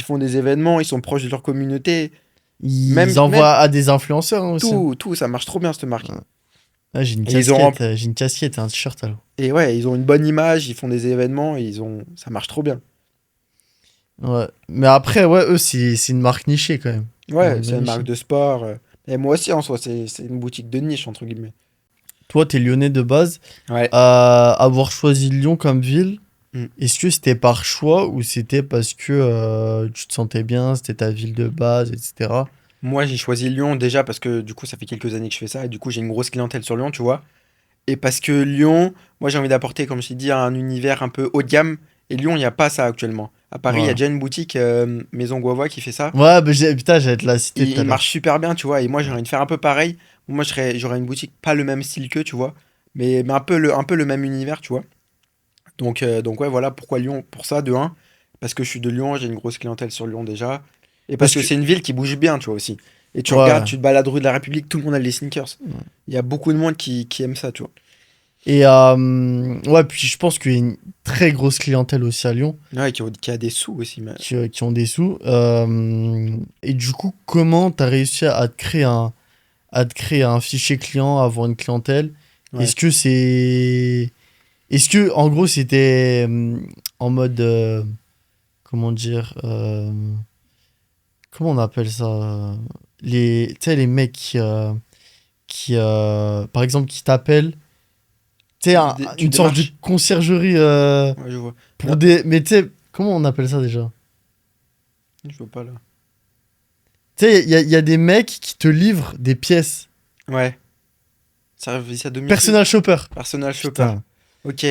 font des événements, ils sont proches de leur communauté. Ils Même envoient à des influenceurs hein, aussi, hein. tout, ça marche trop bien cette marque. Ouais. Ah, Et ils ont, j'ai une casquette et un t-shirt alors. et ouais, ils ont une bonne image, ils font des événements, ça marche trop bien. Ouais. Mais après, ouais, eux, c'est une marque nichée quand même. Une Ouais, marque c'est bien une marque nichée. de sport. Et moi aussi en soi, c'est une boutique de niche entre guillemets. Toi, t'es lyonnais de base. Ouais. Avoir choisi Lyon comme ville, Mm. est-ce que c'était par choix ou c'était parce que tu te sentais bien, c'était ta ville de base, etc. Moi, j'ai choisi Lyon déjà parce que du coup, ça fait quelques années que je fais ça et du coup, j'ai une grosse clientèle sur Lyon, tu vois. Et parce que Lyon, moi, j'ai envie d'apporter, comme je t'ai dit, un univers un peu haut de gamme. Et Lyon, il n'y a pas ça actuellement. À Paris, il y a Ouais. déjà une boutique Maison Guavois qui fait ça. Ouais, bah, putain, j'allais te la citer tout à Il l'heure. marche super bien, tu vois. Et moi, j'ai Ouais. envie de faire un peu pareil. Moi, j'aurais une boutique, pas le même style qu'eux, tu vois. Mais un peu le même univers, tu vois. Donc ouais, voilà pourquoi Lyon. Pour ça, de un, parce que je suis de Lyon, j'ai une grosse clientèle sur Lyon déjà. Et parce Parce que que. c'est une ville qui bouge bien, tu vois aussi. Et tu regardes, Ouais. tu te balades rue de la République, tout le monde a des sneakers. Ouais. Il y a beaucoup de monde qui aime ça, tu vois. Et ouais, puis je pense qu'il y a une très grosse clientèle aussi à Lyon Ouais, qui a des sous aussi. Mais... qui ont des sous. Et du coup, comment t'as réussi à te créer un fichier client, à avoir une clientèle? Ouais. Est-ce que c'est. Est-ce que, en gros, c'était en mode. Comment dire comment on appelle ça? Tu sais, les mecs par exemple, qui t'appellent. Tu sais, Tu une sorte de démarches. conciergerie Ouais, je vois. pour Non, des. Mais tu sais, comment on appelle ça déjà? je vois pas là. Tu sais, il y a des mecs qui te livrent des pièces. Ouais. Service à domicile. Personal shopper. Personal shopper. Putain. Ok.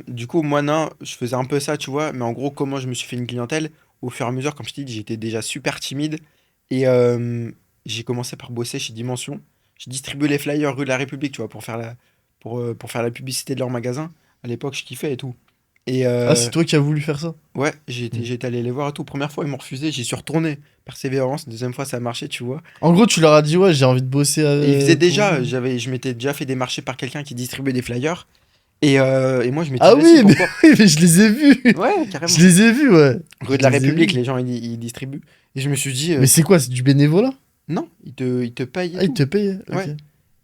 Du coup, moi, non, je faisais un peu ça, tu vois. Mais en gros, comment je me suis fait une clientèle, au fur et à mesure, comme je t'ai dit, j'étais déjà super timide. Et j'ai commencé par bosser chez Dimension. J'ai distribué les flyers rue de la République, tu vois, pour faire la publicité de leur magasin. À l'époque, je kiffais et tout. Et Ah, c'est toi qui as voulu faire ça? ouais, j'ai été, Mm. j'ai été allé les voir et tout. Première fois, ils m'ont refusé, j'y suis retourné. Persévérance, deuxième fois, ça a marché, tu vois. En gros, tu leur as dit, ouais, j'ai envie de bosser Et ils faisaient pour déjà, vous. je m'étais déjà fait démarcher par quelqu'un qui distribuait des flyers. Et moi, je m'étais Ah dit, vas-y, oui, mais, pourquoi? oui, mais je les ai vus. Ouais, Je carrément. les ai vus, ouais. Rue Je de la les ai République, vus. les gens, ils distribuent. Et je me suis dit, Mais c'est quoi? C'est du bénévolat? non, ils te payent et Ah, ils tout. te payent? Ok. Ouais.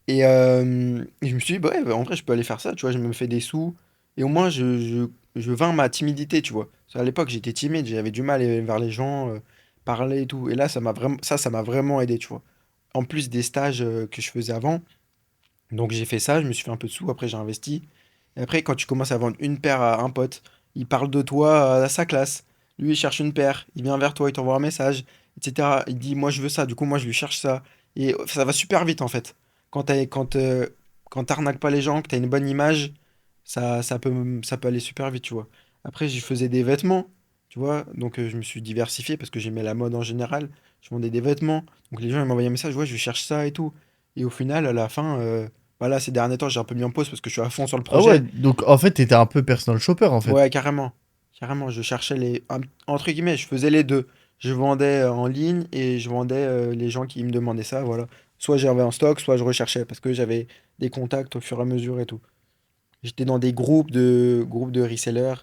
Et je me suis dit, bah ouais, bah, en vrai, je peux aller faire ça, tu vois, je me fais des sous. Et au moins, je vins ma timidité, tu vois. Parce qu'à l'époque, j'étais timide, j'avais du mal à aller vers les gens, parler et tout. Et là, ça m'a vraiment aidé, tu vois. En plus des stages que je faisais avant. Donc j'ai fait ça, je me suis fait un peu de sous, après j'ai investi. Et après, quand tu commences à vendre une paire à un pote, il parle de toi à sa classe. Lui, il cherche une paire, il vient vers toi, il t'envoie un message, etc. Il dit, moi je veux ça, du coup, moi je lui cherche ça. Et ça va super vite en fait. Quand t'arnaques pas les gens, que t'as une bonne image, ça peut aller super vite, tu vois. Après, je faisais des vêtements, tu vois. Donc je me suis diversifié parce que j'aimais la mode en général. Je vendais des vêtements. Donc les gens, ils m'envoyaient un message, ouais, je cherche ça et tout. Et au final, à la fin, voilà, ces derniers temps, j'ai un peu mis en pause parce que je suis à fond sur le Ah ouais, projet. donc en fait, t'étais un peu personal shopper en fait. Ouais, carrément. Carrément, je cherchais entre guillemets, je faisais les deux. Je vendais en ligne et je vendais les gens qui me demandaient ça, voilà. Soit j'avais en stock, soit je recherchais parce que j'avais des contacts au fur et à mesure et tout. J'étais dans des groupes de resellers.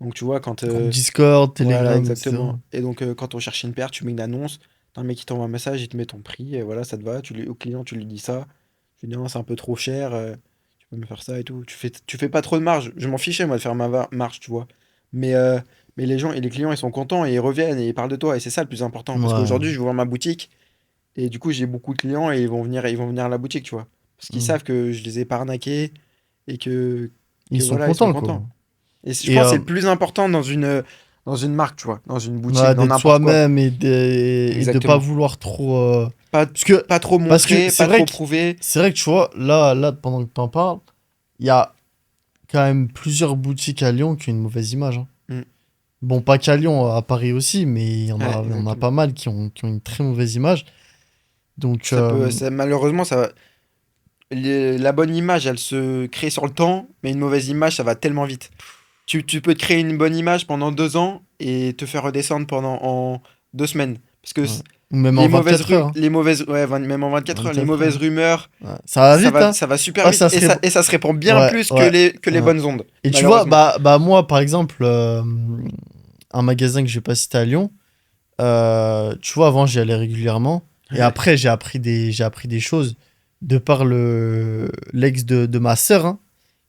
Donc tu vois, quand Groupe Discord, voilà, Telegram, etc. exactement. Et donc quand on cherche une paire, tu mets une annonce, t'as un mec qui t'envoie un message, il te met ton prix, et voilà, ça te va. Au client, tu lui dis ça. Tu lui dis non, c'est un peu trop cher, tu peux me faire ça et tout. Tu fais pas trop de marge. Je m'en fichais moi de faire marge, tu vois. Mais, euh, mais les gens et les clients, ils sont contents et ils reviennent et ils parlent de toi. Et c'est ça le plus important. Parce Ouais. qu'aujourd'hui, je vais voir ma boutique et du coup, j'ai beaucoup de clients et ils vont venir à la boutique, tu vois. Parce qu'ils Mm. savent que je les ai pas arnaqués et Ils que sont voilà, ils sont contents, quoi. contents. Et je Et pense que c'est le plus important dans une marque, tu vois, dans une boutique, ouais, dans d'être n'importe quoi. soi-même et de pas Exactement. vouloir trop. Pas, Parce que, pas trop parce que montrer, pas trop prouver. c'est vrai que tu vois, là, pendant que t'en parles, il y a quand même plusieurs boutiques à Lyon qui ont une mauvaise image, hein. Mm. Bon, pas qu'à Lyon, à Paris aussi, mais Ouais, il y en a exactement. pas mal qui ont une très mauvaise image. Donc, Malheureusement, la bonne image, elle se crée sur le temps, mais une mauvaise image, ça va tellement vite. Tu peux te créer une bonne image pendant 2 ans et te faire redescendre en 2 semaines. Parce que ouais. Ou même en 24 heures, hein. même en 24 heures, les 24 heures, mauvaises hein. rumeurs, Ouais. Ça va vite, hein. ça va super Ah, vite ça serait. et ça se répand bien Ouais, plus ouais, que les ouais. bonnes ondes, Et tu vois, malheureusement. moi, par exemple, un magasin que j'ai pas cité à Lyon, tu vois, avant, j'y allais régulièrement. Et Ouais. après, j'ai appris des choses de par l'ex de ma sœur, hein,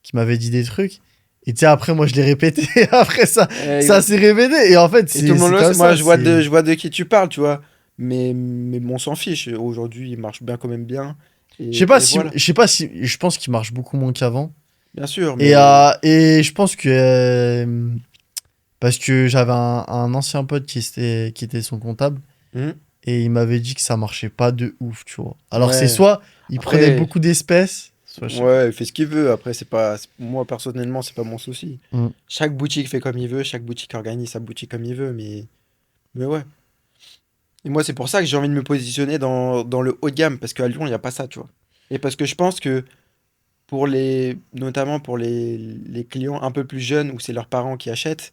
qui m'avait dit des trucs. Et tu sais, après, moi, je l'ai répété. Après, ça Exact. s'est répété. Et en fait, Et tout le monde c'est le comme sait. Moi, ça. C'est... je vois de qui tu parles, tu vois. Mais bon, on s'en fiche. Aujourd'hui, il marche bien quand même bien. Et voilà. Je sais pas si, je pense qu'il marche beaucoup moins qu'avant. Bien sûr, mais. Et je pense que, parce que j'avais un ancien pote qui était son comptable. Hmm. Et il m'avait dit que ça marchait pas de ouf, tu vois. Alors c'est Ouais. soit il prenait Après, beaucoup d'espèces, soit je sais pas. ouais, il fait ce qu'il veut. Après, moi, personnellement, c'est pas mon souci. Mm. Chaque boutique fait comme il veut. Chaque boutique organise sa boutique comme il veut. Mais ouais. Et moi, c'est pour ça que j'ai envie de me positionner dans le haut de gamme. Parce qu'à Lyon, il n'y a pas ça, tu vois. Et parce que je pense que notamment pour les clients un peu plus jeunes où c'est leurs parents qui achètent,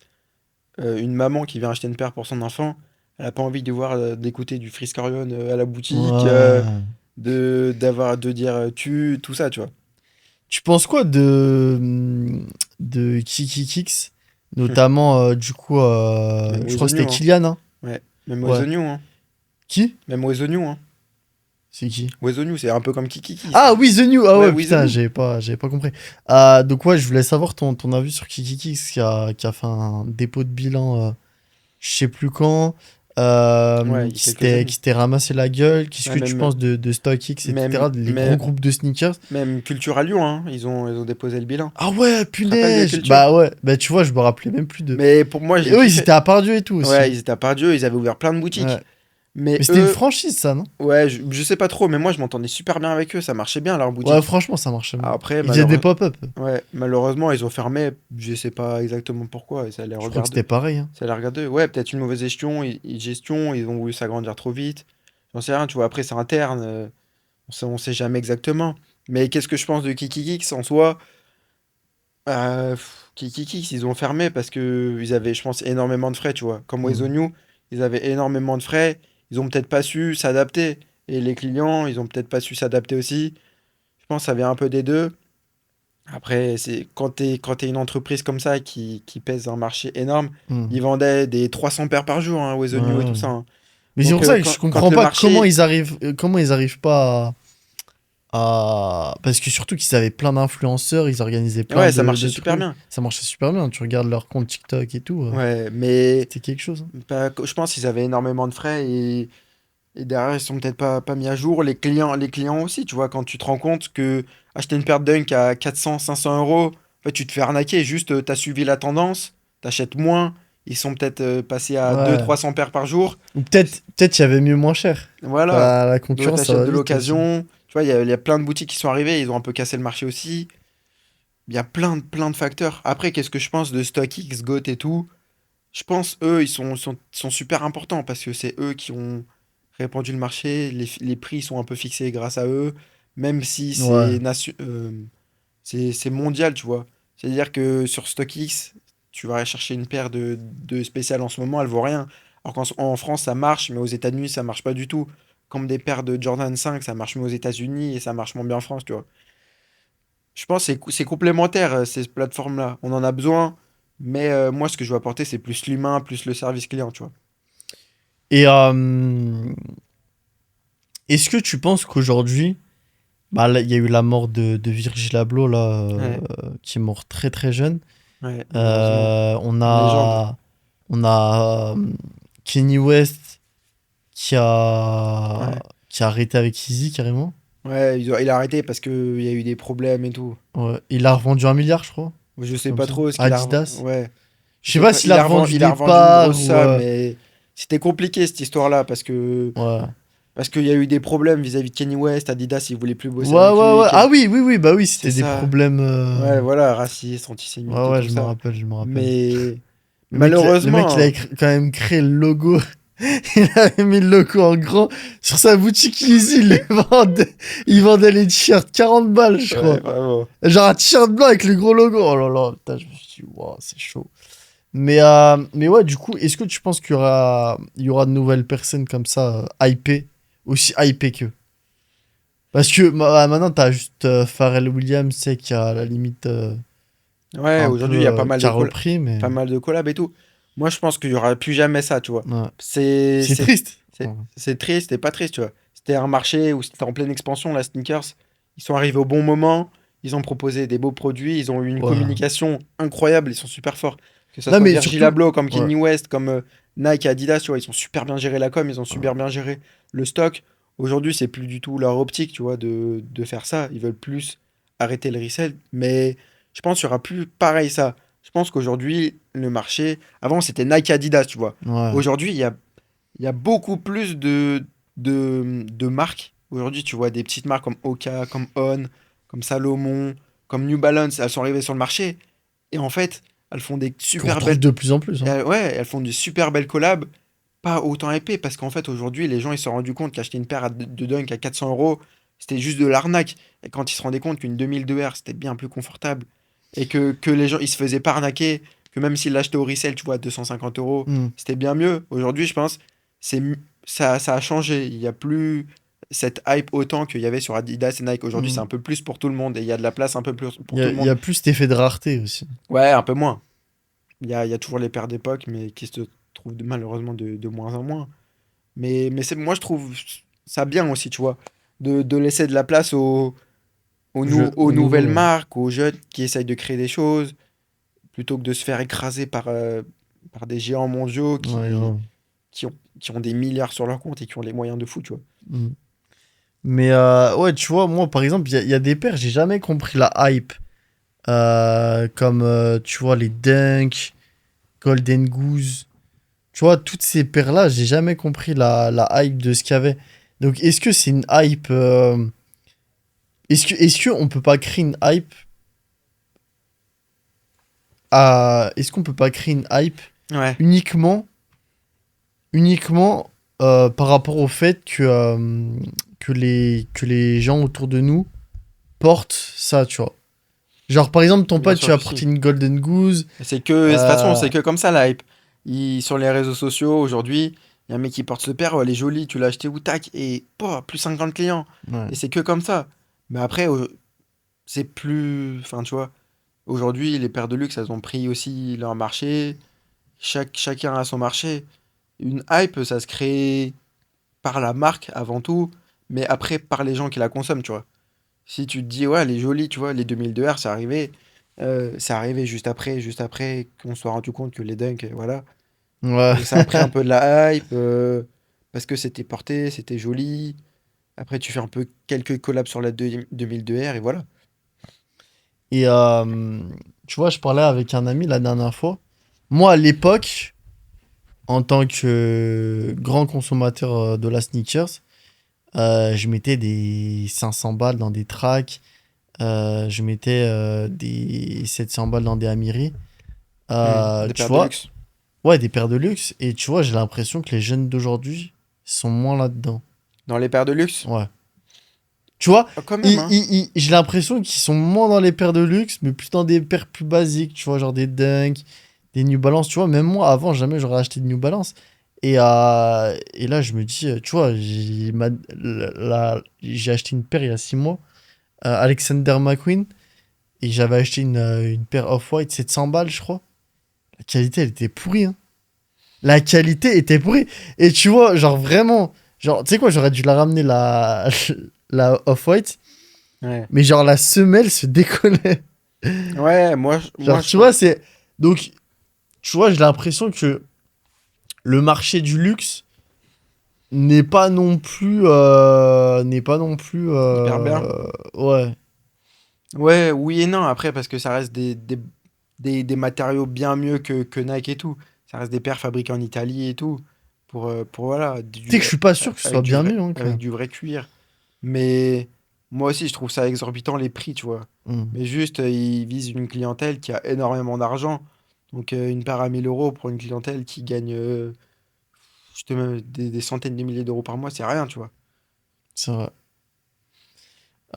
une maman qui vient acheter une paire pour son enfant, elle a pas envie d'écouter du Friskorion à la boutique, Ouais. de dire tout ça, tu vois. Tu penses quoi de Kiki Kix, notamment du coup, Même je aux crois que c'était oignons, hein. Kylian, hein. Ouais, même aux Ouais. oignons, hein. Qui? Même aux oignons, hein. C'est qui? Aux oignons, c'est un peu comme Kikiki, Ah ça. oui, The New. Ah Ouais, ouais, oui, the putain, new. j'avais pas compris. Donc ouais, je voulais savoir ton avis sur Kiki Kix qui a fait un dépôt de bilan. Je sais plus quand, Ouais, il y a quelques qui années. s'était ramassé la gueule. Qu'est-ce Ouais, que tu penses de StockX, même, etc., les gros même, groupes de sneakers? même Culture à Lyon, hein. Ils ont déposé le bilan. Ah ouais, Tu te rappelles de punaise! Culture? Bah ouais, bah tu vois, je me rappelais même plus de. Mais pour moi, Et j'ai eux, ils étaient kiffé. à Pardieu et tout aussi, Ouais, hein. ils étaient à Pardieu, ils avaient ouvert plein de boutiques. Ouais. Mais Mais c'était une eux, franchise, ça, non? ouais, je sais pas trop, mais moi je m'entendais super bien avec eux, ça marchait bien leur Ouais, boutique. franchement, ça marchait bien. Après, Ils faisaient des pop-up. ouais, malheureusement, ils ont fermé, je sais pas exactement pourquoi, et Je crois que c'était pareil, hein. ça les regardé. Ouais, peut-être une mauvaise gestion, ils ont voulu s'agrandir trop vite. J'en sais rien, tu vois, après c'est interne, on sait jamais exactement. Mais qu'est-ce que je pense de Kikikix en soi? Kikikix, ils ont fermé parce que ils avaient, je pense, énormément de frais, tu vois. Comme Hmm. New, ils avaient énormément de frais, ils ont peut-être pas su s'adapter. Et les clients, ils ont peut-être pas su s'adapter aussi. Je pense que ça vient un peu des deux. Après, c'est quand t'es une entreprise comme ça qui pèse un marché énorme, Hmm. ils vendaient des 300 paires par jour, hein, Ouais, New et tout ouais. ça, hein. Mais c'est Donc pour ça que je quand comprends le pas marché, comment ils arrivent pas parce que surtout qu'ils avaient plein d'influenceurs, ils organisaient plein ouais, ça marchait de super trucs. bien. Ça marchait super bien. Tu regardes leur compte TikTok et tout, Ouais, mais c'était quelque chose, hein. je pense qu'ils avaient énormément de frais et derrière ils sont peut-être pas mis à jour. Les clients aussi, tu vois, quand tu te rends compte que acheter une paire de Dunk à 400, 500 euros, en fait, tu te fais arnaquer. Juste, t'as suivi la tendance, t'achètes moins. Ils sont peut-être passés à 200, Ouais. 300 paires par jour. Ou peut-être il y avait mieux moins cher. Voilà. La Donc concurrence, ça t'achètes va de vite aussi. l'occasion. Tu vois, il y a plein de boutiques qui sont arrivées, ils ont un peu cassé le marché aussi. Il y a plein de facteurs. Après, qu'est-ce que je pense de StockX, GOAT et tout? Je pense, eux, sont super importants parce que c'est eux qui ont répandu le marché. Les prix sont un peu fixés grâce à eux, même si Ouais. c'est mondial, tu vois. C'est-à-dire que sur StockX, tu vas aller chercher une paire de spéciales en ce moment, elle vaut rien. Alors en France, ça marche, mais aux États-Unis, ça marche pas du tout. Comme des paires de Jordan 5, ça marche mieux aux États-Unis et ça marche moins bien en France, tu vois. Je pense que c'est complémentaire, ces plateformes-là. On en a besoin. Mais moi, ce que je veux apporter, c'est plus l'humain, plus le service client, tu vois. Et est-ce que tu penses qu'aujourd'hui, bah, là, il y a eu la mort de Virgil Abloh, là, Ouais, qui est mort très très jeune. ouais, malheureusement. On Une légende. a, on a Kanye West qui a, Ouais, qui a arrêté avec Easy carrément. ouais, il a arrêté parce qu'il y a eu des problèmes et tout. Ouais. Il a revendu 1 milliard, je crois. Je sais Comme pas ça. trop ce qu'il a Adidas. Ouais, Je je sais sais pas pas. s'il a revendu Il a des revendu une grosse parts ou. somme, mais c'était compliqué cette histoire-là Ouais. parce qu'il y a eu des problèmes vis-à-vis de Kanye West. Adidas, ils voulaient plus Ouais, bosser avec ouais, lui. ouais. Ah oui, oui, oui, bah oui, C'est c'était des ça. problèmes. Ouais, voilà, raciste, Ouais, antisémite et ouais, tout je me ça. rappelle, je me rappelle. Mais Le mec, il a malheureusement, quand même créé le logo. Il avait mis le logo en grand sur sa boutique Yeezy. Il vendait les t-shirts 40 balles, je ouais, crois. vraiment. Genre un t-shirt blanc avec le gros logo. Oh là là, putain, je me suis dit, waouh, c'est chaud. Mais ouais, du coup, est-ce que tu penses qu'il y aura de nouvelles personnes comme ça, hypées, aussi hypées qu'eux? Parce que maintenant, t'as juste Pharrell Williams, tu sais, qui a à la limite Ouais, un peu, aujourd'hui, il y a qui a repris, pas mais mal de collabs et tout. Moi, je pense qu'il y aura plus jamais ça, tu vois. ouais. C'est, C'est c'est, triste. Ouais. c'est triste et pas triste, tu vois. C'était un marché où c'était en pleine expansion, la sneakers. Ils sont arrivés au bon moment, ils ont proposé des beaux produits, ils ont eu une Ouais. communication incroyable, ils sont super forts. Que ça Non, soit mais Virgil surtout, Abloh, comme ouais. Kanye West, comme Nike et Adidas, tu vois, ils ont super bien géré la com, ils ont super bien géré le stock. Aujourd'hui, c'est plus du tout leur optique, tu vois, de faire ça. Ils veulent plus arrêter le resell, mais je pense qu'il y aura plus pareil ça. Je pense qu'aujourd'hui, le marché, avant c'était Nike Adidas, tu vois. Ouais. Aujourd'hui, il y a beaucoup plus de marques. Aujourd'hui, tu vois des petites marques comme Oka, comme On, comme Salomon, comme New Balance, elles sont arrivées sur le marché. Et en fait, elles font des Qu'on super retrouve belles. de plus en plus, hein. Ouais, elles font des super belles collabs, pas autant épais, parce qu'en fait, aujourd'hui, les gens ils se sont rendus compte qu'acheter une paire de Dunk à 400 euros, c'était juste de l'arnaque. Et quand ils se rendaient compte qu'une 2002R, c'était bien plus confortable, et que les gens, ils se faisaient pas arnaquer, que même s'ils l'achetaient au resell, tu vois, à 250 euros, Hmm. c'était bien mieux. Aujourd'hui, je pense, ça a changé. Il y a plus cette hype autant qu'il y avait sur Adidas et Nike. Aujourd'hui, c'est Hmm. un peu plus pour tout le monde, et il y a de la place un peu plus Il pour y tout a, le il y monde. a plus cet effet de rareté aussi. Ouais, un peu moins. Il y a toujours les paires d'époque, mais qui se trouvent malheureusement de moins en moins. Mais moi, je trouve ça bien aussi, tu vois, de laisser de la place aux Au nouvelles nouveau, ouais. marques, aux jeunes qui essayent de créer des choses, plutôt que de se faire écraser par des géants mondiaux Ouais, grave. qui ont des milliards sur leur compte et qui ont les moyens de fou, tu vois. Hmm. Mais ouais, tu vois, moi, par exemple, il y a des paires, j'ai jamais compris la hype. Comme, tu vois, les Dunk, Golden Goose. Tu vois, toutes ces paires-là, j'ai jamais compris la hype de ce qu'il y avait. Donc, est-ce que c'est une hype. Est-ce que on peut pas créer une hype Est-ce qu'on peut pas créer une hype Ouais, uniquement, uniquement par rapport au fait que les gens autour de nous portent ça, tu vois. Genre, par exemple, ton bien pote, sûr tu as que porté si. une Golden Goose. De toute façon, euh, c'est que comme ça la hype. Sur les réseaux sociaux, aujourd'hui, il y a un mec qui porte ce paire, oh, elle est jolie, tu l'as acheté où, tac, et plus 50 clients. ouais. Et c'est que comme ça. Mais après, c'est plus. Enfin, tu vois, aujourd'hui, les paires de luxe, elles ont pris aussi leur marché. Chacun a son marché. Une hype, ça se crée par la marque avant tout, mais après par les gens qui la consomment, tu vois. Si tu te dis, ouais, elle est jolie, tu vois, les 2002R, c'est arrivé juste après qu'on se soit rendu compte que les Dunk, voilà. Ouais. Ça a pris un peu de la hype, parce que c'était porté, c'était joli. Après, tu fais un peu quelques collabs sur la 2002R et voilà. Et tu vois, je parlais avec un ami la dernière fois. Moi, à l'époque, en tant que grand consommateur de la sneakers, je mettais des 500 balles dans des tracks. Je mettais des 700 balles dans des Amiri. Des Tu paires de vois, luxe. ouais, des paires de luxe. Et tu vois, j'ai l'impression que les jeunes d'aujourd'hui sont moins là-dedans. Dans les paires de luxe? Ouais. Tu vois, Ah, quand même, hein. j'ai l'impression qu'ils sont moins dans les paires de luxe, mais plus dans des paires plus basiques, tu vois, genre des Dunk, des New Balance, tu vois. Même moi, avant, jamais j'aurais acheté de New Balance. Et là, je me dis, tu vois, j'ai acheté une paire il y a 6 mois, Alexander McQueen, et j'avais acheté une paire Off-White, 700 balles, je crois. La qualité, elle était pourrie, hein. La qualité était pourrie. Et tu vois, genre vraiment, genre, tu sais quoi, j'aurais dû la ramener la Off-White, Ouais. mais genre la semelle se décollait. Ouais, Genre, je tu pense. vois, c'est. Donc, tu vois, j'ai l'impression que le marché du luxe n'est pas non plus. N'est pas non plus. Hyper bien. Ouais, Ouais, oui et non, après, parce que ça reste des matériaux bien mieux que Nike et tout. Ça reste des paires fabriquées en Italie et tout. Pour voilà, tu sais que je suis pas sûr que ce soit bien mieux, hein, quand avec même. du vrai cuir. Mais moi aussi, je trouve ça exorbitant les prix, tu vois. Hmm. Mais juste, ils visent une clientèle qui a énormément d'argent. Donc, une paire à 1000 euros pour une clientèle qui gagne des centaines de milliers d'euros par mois, c'est rien, tu vois. C'est vrai.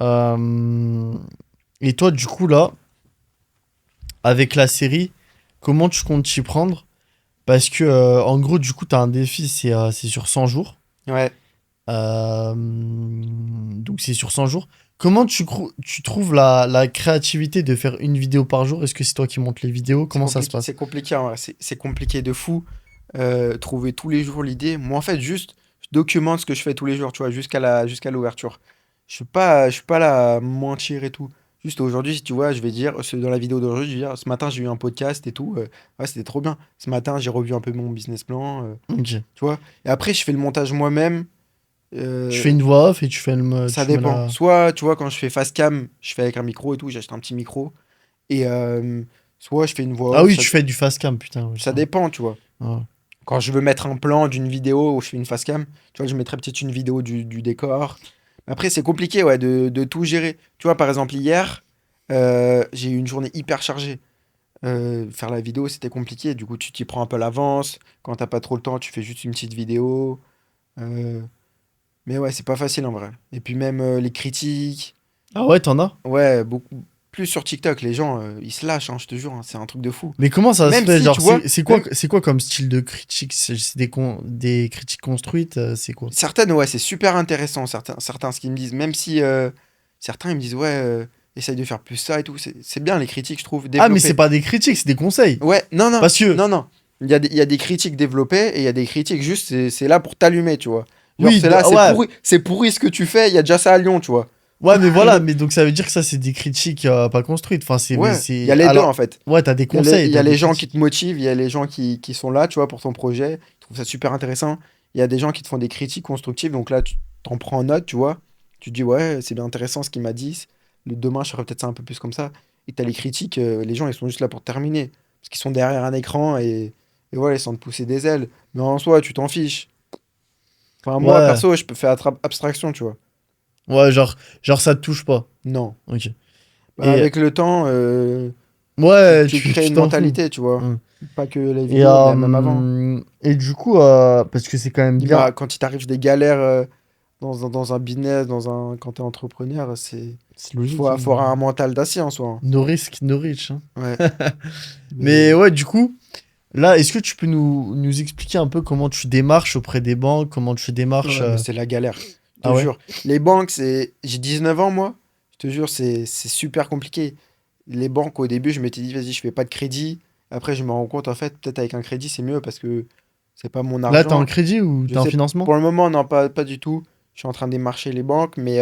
Euh, Et toi, du coup, là, avec la série, comment tu comptes t'y prendre? Parce que, en gros, du coup, t'as un défi, c'est sur 100 jours. Ouais. Donc, c'est sur 100 jours. Comment tu trouves la créativité de faire une vidéo par jour? Est-ce que c'est toi qui montes les vidéos? Comment ça se passe? C'est compliqué, en vrai. C'est compliqué de fou. Trouver tous les jours l'idée. Moi, en fait, juste, je documente ce que je fais tous les jours, tu vois, jusqu'à l'ouverture. Je suis pas là à mentir et tout. Juste aujourd'hui, si tu vois, je vais dire, dans la vidéo d'aujourd'hui, je vais dire, ce matin, j'ai eu un podcast et tout. Ouais, c'était trop bien. Ce matin, j'ai revu un peu mon business plan, Ok. tu vois. Et après, je fais le montage moi-même. Tu fais euh, une voix off et Ça tu mets dépend. la... Soit, tu vois, quand je fais face cam, je fais avec un micro et tout, j'achète un petit micro. Et soit je fais une voix Ah off, oui, tu fais du fast cam, putain, oui, ça ça. dépend, tu vois. Ouais. Quand je veux mettre un plan d'une vidéo où je fais une face cam, tu vois, je mettrais peut-être une vidéo du décor. Après, c'est compliqué, ouais, de tout gérer. Tu vois, par exemple, hier, j'ai eu une journée hyper chargée. Faire la vidéo, c'était compliqué. Du coup, tu t'y prends un peu à l'avance. Quand t'as pas trop le temps, tu fais juste une petite vidéo. Euh, mais ouais, c'est pas facile en vrai. Et puis même les critiques. Ah ouais, t'en as? Ouais, beaucoup plus sur TikTok, les gens, ils se lâchent, hein, je te jure, hein, c'est un truc de fou. Mais comment ça se Même fait? si, Genre, tu vois, même c'est quoi comme style de critique? C'est des critiques construites? C'est quoi? certaines, ouais, c'est super intéressant, certains ce qu'ils me disent, même si certains, ils me disent, ouais, essaye de faire plus ça et tout, c'est bien les critiques, je trouve, Ah, mais c'est développées. pas des critiques, c'est des conseils. Ouais, non, non, Parce que, non, non, il y a des critiques développées et il y a des critiques juste, c'est là pour t'allumer, tu vois. Genre, oui, ouais, c'est pourri ce que tu fais, il y a déjà ça à Lyon, tu vois. ouais, mais voilà, mais donc ça veut dire que ça, c'est des critiques pas construites. Enfin, Ouais, il y a c'est, les deux en alors, fait. ouais, t'as des Il conseils, y t'as a des les gens qui te critiques. motivent, il y a les gens qui sont là, tu vois, pour ton projet. Ils trouvent ça super intéressant. Il y a des gens qui te font des critiques constructives, donc là, tu t'en prends en note, tu vois. Tu te dis, ouais, c'est bien intéressant ce qu'il m'a dit. Le demain, je ferai peut-être ça un peu plus comme ça. Et t'as les critiques, les gens, ils sont juste là pour terminer. Parce qu'ils sont derrière un écran et voilà, ils sont de pousser des ailes. Mais en soi, tu t'en fiches. Enfin, moi, Ouais, perso, je peux faire abstraction, tu vois. ouais, genre ça te touche pas. Non. Ok. Bah, Et, avec le temps, ouais, tu crées tu une t'en fous. mentalité, tu vois. Hmm. Pas que les vidéos, mais même avant. Et du coup, parce que c'est quand même bien. Quand il t'arrive des galères dans un business, quand t'es entrepreneur, C'est logique, hein. faut avoir un mental d'acier en soi, hein. No risk, no rich, hein. Ouais. Mais Mais ouais, du coup, là, est-ce que tu peux nous expliquer un peu comment tu démarches auprès des banques, comment tu démarches ouais, mais c'est la galère. Je Ah te ouais? jure. Les banques, j'ai 19 ans, moi. Je te jure, c'est super compliqué. Les banques, au début, je m'étais dit, vas-y, je fais pas de crédit. Après, je me rends compte, en fait, peut-être avec un crédit, c'est mieux parce que c'est pas mon Là, t'as un argent. crédit ou Je t'as un sais, financement? pour le moment, non, pas du tout. Je suis en train de démarcher les banques, mais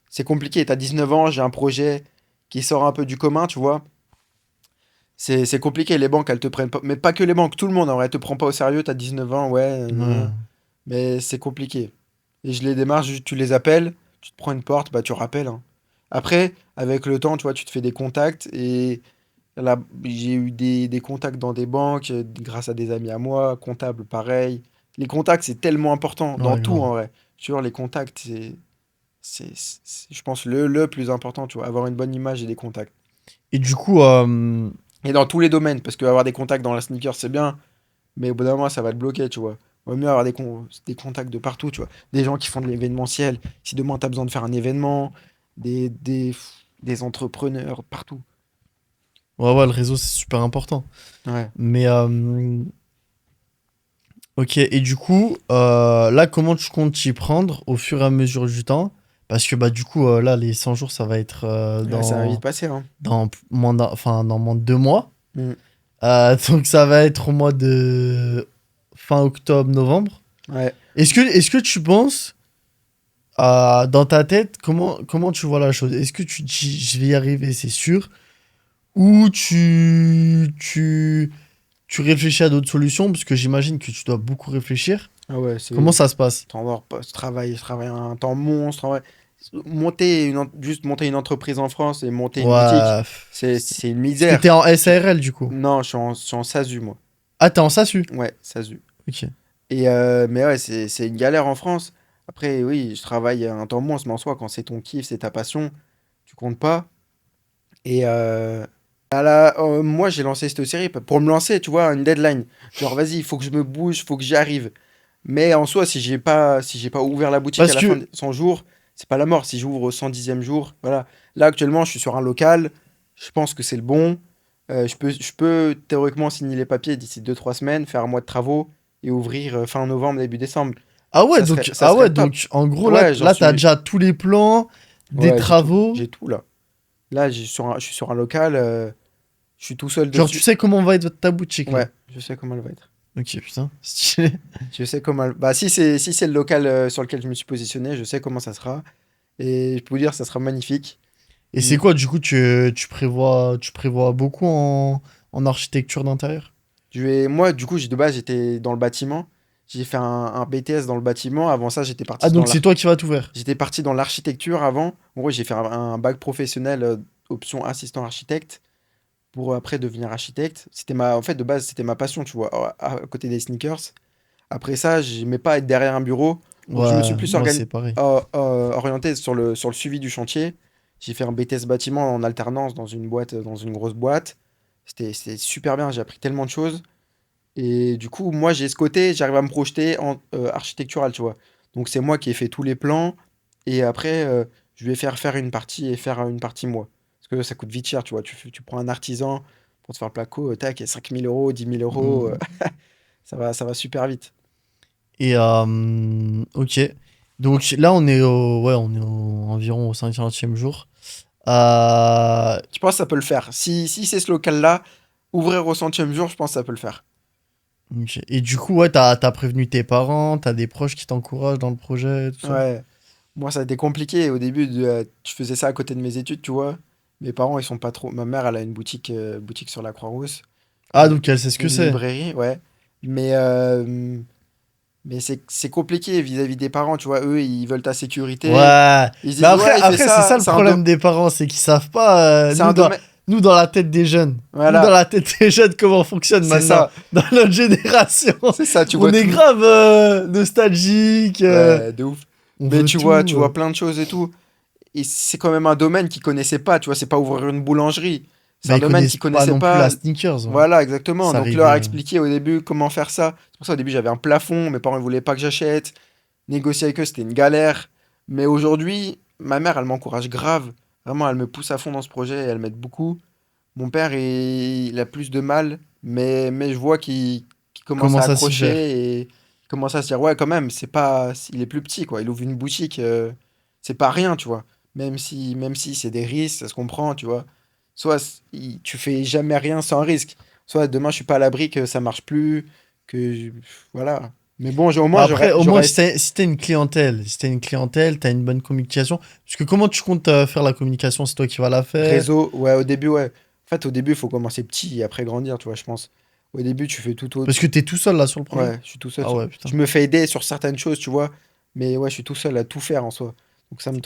c'est compliqué. T'as 19 ans, j'ai un projet qui sort un peu du commun, tu vois. C'est compliqué, les banques, elles te prennent pas. Mais pas que les banques, tout le monde, en vrai, elles te prend pas au sérieux, t'as 19 ans, ouais, Ouais. mais c'est compliqué. Et je les démarche, tu les appelles, tu te prends une porte, bah tu rappelles, hein. Après, avec le temps, tu vois, tu te fais des contacts, et là, j'ai eu des contacts dans des banques, grâce à des amis à moi, comptables, pareil. Les contacts, c'est tellement important dans Ouais, tout, grave. en vrai. Tu vois, les contacts, je pense, le plus important, tu vois, avoir une bonne image et des contacts. Et du coup, Et dans tous les domaines, parce qu'avoir des contacts dans la sneaker, c'est bien, mais au bout d'un moment, ça va te bloquer, tu vois. Vaut mieux avoir des contacts de partout, tu vois. Des gens qui font de l'événementiel. Si demain, tu as besoin de faire un événement, des entrepreneurs, partout. ouais, le réseau, c'est super important. Ouais. Mais, ok, et du coup, là, comment tu comptes t'y prendre au fur et à mesure du temps? Parce que, bah, du coup, là, les 100 jours, ça va être Ouais, ça va vite passer, hein. dans moins, enfin, dans moins de 2 mois. Mm. Donc ça va être au mois de fin octobre, novembre. Ouais. Est-ce que tu penses, dans ta tête, comment tu vois la chose? Est-ce que tu te dis, je vais y arriver, c'est sûr? Ou tu réfléchis à d'autres solutions? Parce que j'imagine que tu dois beaucoup réfléchir. Ah ouais, Comment c'est. ça se passe? T'en dors pas, je travaille un temps monstre. En vrai. Juste monter une entreprise en France et monter une boutique, Ouais. c'est une Parce que t'es misère. en SARL du coup. Non, je suis en SASU, moi. Ah, t'es en SASU. Ouais, SASU. Ok. Mais ouais, c'est une galère en France. Après, oui, je travaille un temps monstre, mais en soi, quand c'est ton kiff, c'est ta passion, tu comptes pas. Et moi, j'ai lancé cette série pour me lancer, tu vois, une deadline. Genre, vas-y, il faut que je me bouge, il faut que j'y arrive. Mais en soi, si j'ai pas ouvert la boutique à Parce la fin que, de 100 jours, c'est pas la mort. Si j'ouvre au 110e jour, voilà. Là, actuellement, je suis sur un local. Je pense que c'est le bon. Je peux théoriquement signer les papiers d'ici 2 3 semaines, faire un mois de travaux et ouvrir fin novembre, début décembre. ah ouais, Ça serait, donc, ça ah serait ouais, le top. donc, en gros, là, Ouais, j'en là, t'as suis. déjà tous les plans, des Ouais, j'ai tout. travaux. J'ai tout là. Là, je suis sur un local. Je suis tout seul Genre, tu dessus. sais comment va être ta boutique, là. Ouais, je sais comment elle va être. Ok, putain, stylé. Je sais comment Bah, si c'est le local sur lequel je me suis positionné, je sais comment ça sera. Et je peux vous dire, ça sera magnifique. Et c'est Mm. quoi, du coup, tu prévois beaucoup en architecture d'intérieur? Moi, du coup, de base, j'étais dans le bâtiment. J'ai fait un BTS dans le bâtiment. Avant ça, j'étais Ah, parti dans donc l'ar- c'est toi qui vas tout faire. j'étais parti dans l'architecture avant. En gros, j'ai fait un bac professionnel option assistant architecte pour après devenir architecte. En fait, de base, c'était ma passion, tu vois, à côté des sneakers. Après ça, j'aimais pas être derrière un bureau. Donc, je me suis Ouais, plus moi, c'est pareil. orienté sur le suivi du chantier. J'ai fait un BTS bâtiment en alternance dans une boîte, dans une grosse boîte. C'était super bien, j'ai appris tellement de choses. Et du coup, moi, j'ai ce côté, j'arrive à me projeter en architectural, tu vois. Donc, c'est moi qui ai fait tous les plans. Et après, je vais faire une partie et faire une partie moi. Parce que ça coûte vite cher, tu vois. Tu prends un artisan pour te faire le placo, tac, 5 000 euros, 10 000 euros, Hmm. ça va super vite. Et, ok. Donc là, on est environ au 50e jour. Euh, Je pense que ça peut le faire. Si c'est ce local-là, ouvrir au centième jour, je pense que ça peut le faire. ok. Et du coup, ouais, t'as prévenu tes parents, t'as des proches qui t'encouragent dans le projet, tout ça. Ouais. Moi, ça a été compliqué. Au début, je faisais ça à côté de mes études, tu vois. Mes parents, ils sont pas trop. Ma mère, elle a une boutique sur la Croix-Rousse. Ah, donc elle sait ce que Une c'est. librairie, ouais. Mais c'est compliqué vis-à-vis des parents, tu vois. Eux, ils veulent ta sécurité. Ouais. Ils se Mais disent, après, ouais, il fait après c'est ça ça. le C'est un, problème des parents, c'est qu'ils savent pas, c'est un domaine. nous, dans la tête des jeunes. Nous, dans Voilà. la tête des jeunes, comment on fonctionne C'est maintenant. ça. Dans notre génération, C'est ça. Tu on vois est tout. grave nostalgique. Ouais, de ouf. On Mais veut tu tout. vois, tu vois plein de choses et tout. Et c'est quand même un domaine qu'ils connaissaient pas, tu vois, c'est pas ouvrir une boulangerie. C'est Bah, un ils domaine connaissent qu'ils pas connaissaient non plus pas. la sneakers. Ouais. Voilà, exactement. Ça Donc leur arrivait. expliquer au début comment faire ça. C'est pour ça au début j'avais un plafond, mes parents ils voulaient pas que j'achète. Négocier avec eux, c'était une galère. Mais aujourd'hui, ma mère, elle m'encourage grave. Vraiment, elle me pousse à fond dans ce projet et elle m'aide beaucoup. Mon père, il a plus de mal, mais je vois qu'il commence Comment à ça s'y faire? accrocher et il commence à se dire, ouais, quand même, c'est pas, il est plus petit, quoi. Il ouvre une boutique, c'est pas rien, tu vois. Même si c'est des risques, ça se comprend, tu vois. Soit tu fais jamais rien sans risque. Soit demain, je suis pas à l'abri que ça marche plus, voilà. Mais bon, au moins, Bah j'aurais, après, au moins, j'aurais, si t'as une clientèle, t'as une bonne communication. Parce que comment tu comptes faire la communication? C'est toi qui vas la faire? réseau, ouais, au début, ouais. En fait, au début, il faut commencer petit et après grandir, tu vois, je pense. Au début, tu fais tout Parce que t'es tout seul là sur le projet? Ouais, je suis tout seul Ah sur. ouais, putain. Je me fais aider sur certaines choses, tu vois. Mais ouais, je suis tout seul à tout faire en soi. Donc ça me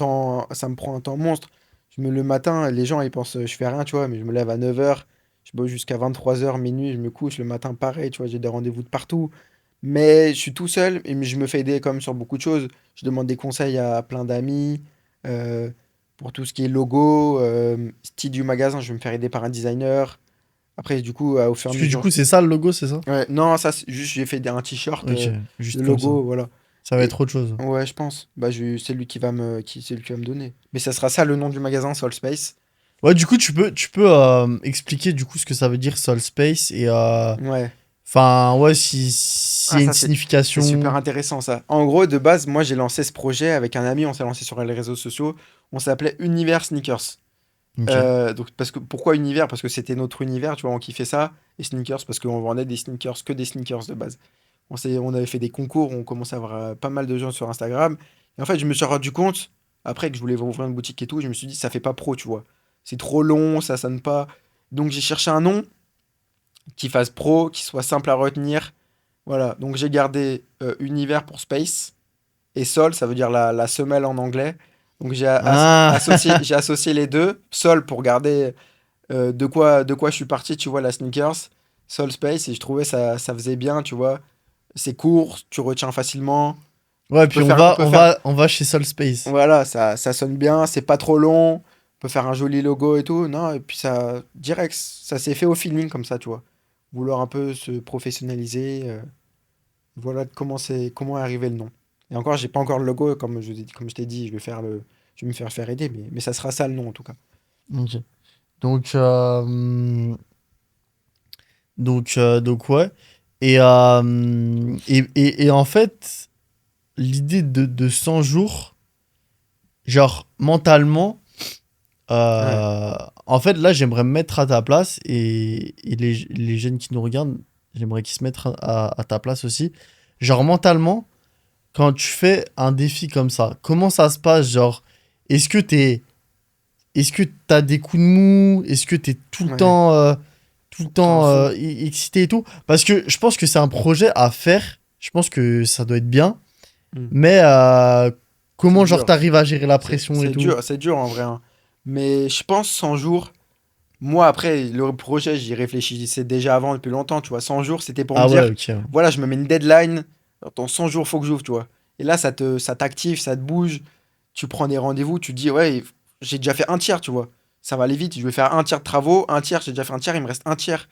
prend un temps monstre. Le matin, les gens, ils pensent, je fais rien, tu vois, mais je me lève à 9 h, je bosse jusqu'à 23 h minuit, je me couche le matin, pareil, tu vois, j'ai des rendez-vous de partout. Mais je suis tout seul et je me fais aider comme sur beaucoup de choses. Je demande des conseils à plein d'amis. euh, pour tout ce qui est logo, style du magasin, je vais me faire aider par un designer. Après, du coup, au fur et Parce à que du mesure. coup, c'est ça le logo, c'est ça? Ouais, non, ça, juste, j'ai fait un t-shirt, Ok, le juste comme ça. logo, voilà. Ça va Et être autre chose. ouais, je pense. Bah, c'est lui qui va me donner. Mais ça sera ça le nom du magasin, Soul Space. Ouais, du coup, tu peux expliquer du coup ce que ça veut dire Soul Space et Ouais. enfin, ouais, s'il Ah, y a une ça, c'est super signification. intéressant, ça. En gros, de base, moi, j'ai lancé ce projet avec un ami, on s'est lancé sur les réseaux sociaux. On s'appelait Univers Sneakers. Ok. Donc, parce que, pourquoi univers? Parce que c'était notre univers, tu vois, on kiffait ça. Et sneakers, parce qu'on vendait des sneakers, que des sneakers de base. On avait fait des concours, on commençait à avoir pas mal de gens sur Instagram. Et en fait, je me suis rendu compte, après que je voulais ouvrir une boutique et tout, je me suis dit, ça fait pas pro, tu vois. C'est trop long, ça sonne pas. Donc j'ai cherché un nom qui fasse pro, qui soit simple à retenir. Voilà, donc j'ai gardé univers pour space. Et sol, ça veut dire la semelle en anglais. Donc Ah. j'ai associé les deux. Sol pour garder de quoi je suis parti, tu vois, la sneakers. Sol space, et je trouvais ça faisait bien, tu vois. C'est court, tu retiens facilement. Ouais, puis On peut faire, on va chez Soul Space. voilà, ça sonne bien, c'est pas trop long. On peut faire un joli logo et tout. Non, et puis ça, direct, ça s'est fait au feeling comme ça, tu vois. Vouloir un peu se professionnaliser. Voilà comment est arrivé le nom. Et encore, j'ai pas encore le logo, comme je t'ai dit, je vais me faire aider, mais ça sera ça le nom en tout cas. Ok. Donc, donc ouais. Et en fait, l'idée de 100 jours, genre mentalement, Ouais. en fait, là, j'aimerais me mettre à ta place et les jeunes qui nous regardent, j'aimerais qu'ils se mettent à ta place aussi. Genre mentalement, quand tu fais un défi comme ça, comment ça se passe? Genre, est-ce que t'es, est-ce que t'as des coups de mou? Est-ce que t'es Ouais. tout le T'es en temps feu. excité et tout? Parce que je pense que c'est un projet à faire. Je pense que ça doit être bien. Hmm. Mais C'est comment, genre, dur. t'arrives à gérer la pression et tout? C'est dur en vrai, hein. Mais je pense 100 jours. Moi, après, le projet, j'y réfléchissais déjà avant depuis longtemps, tu vois. 100 jours, c'était pour me Ah ouais, dire, ok. voilà, je me mets une deadline. Dans 100 jours, faut que j'ouvre, tu vois. Et là, ça t'active, ça te bouge. Tu prends des rendez-vous, tu te dis, ouais, j'ai déjà fait un tiers, tu vois. Ça va aller vite, je vais faire un tiers de travaux, un tiers, j'ai déjà fait un tiers, il me reste un tiers.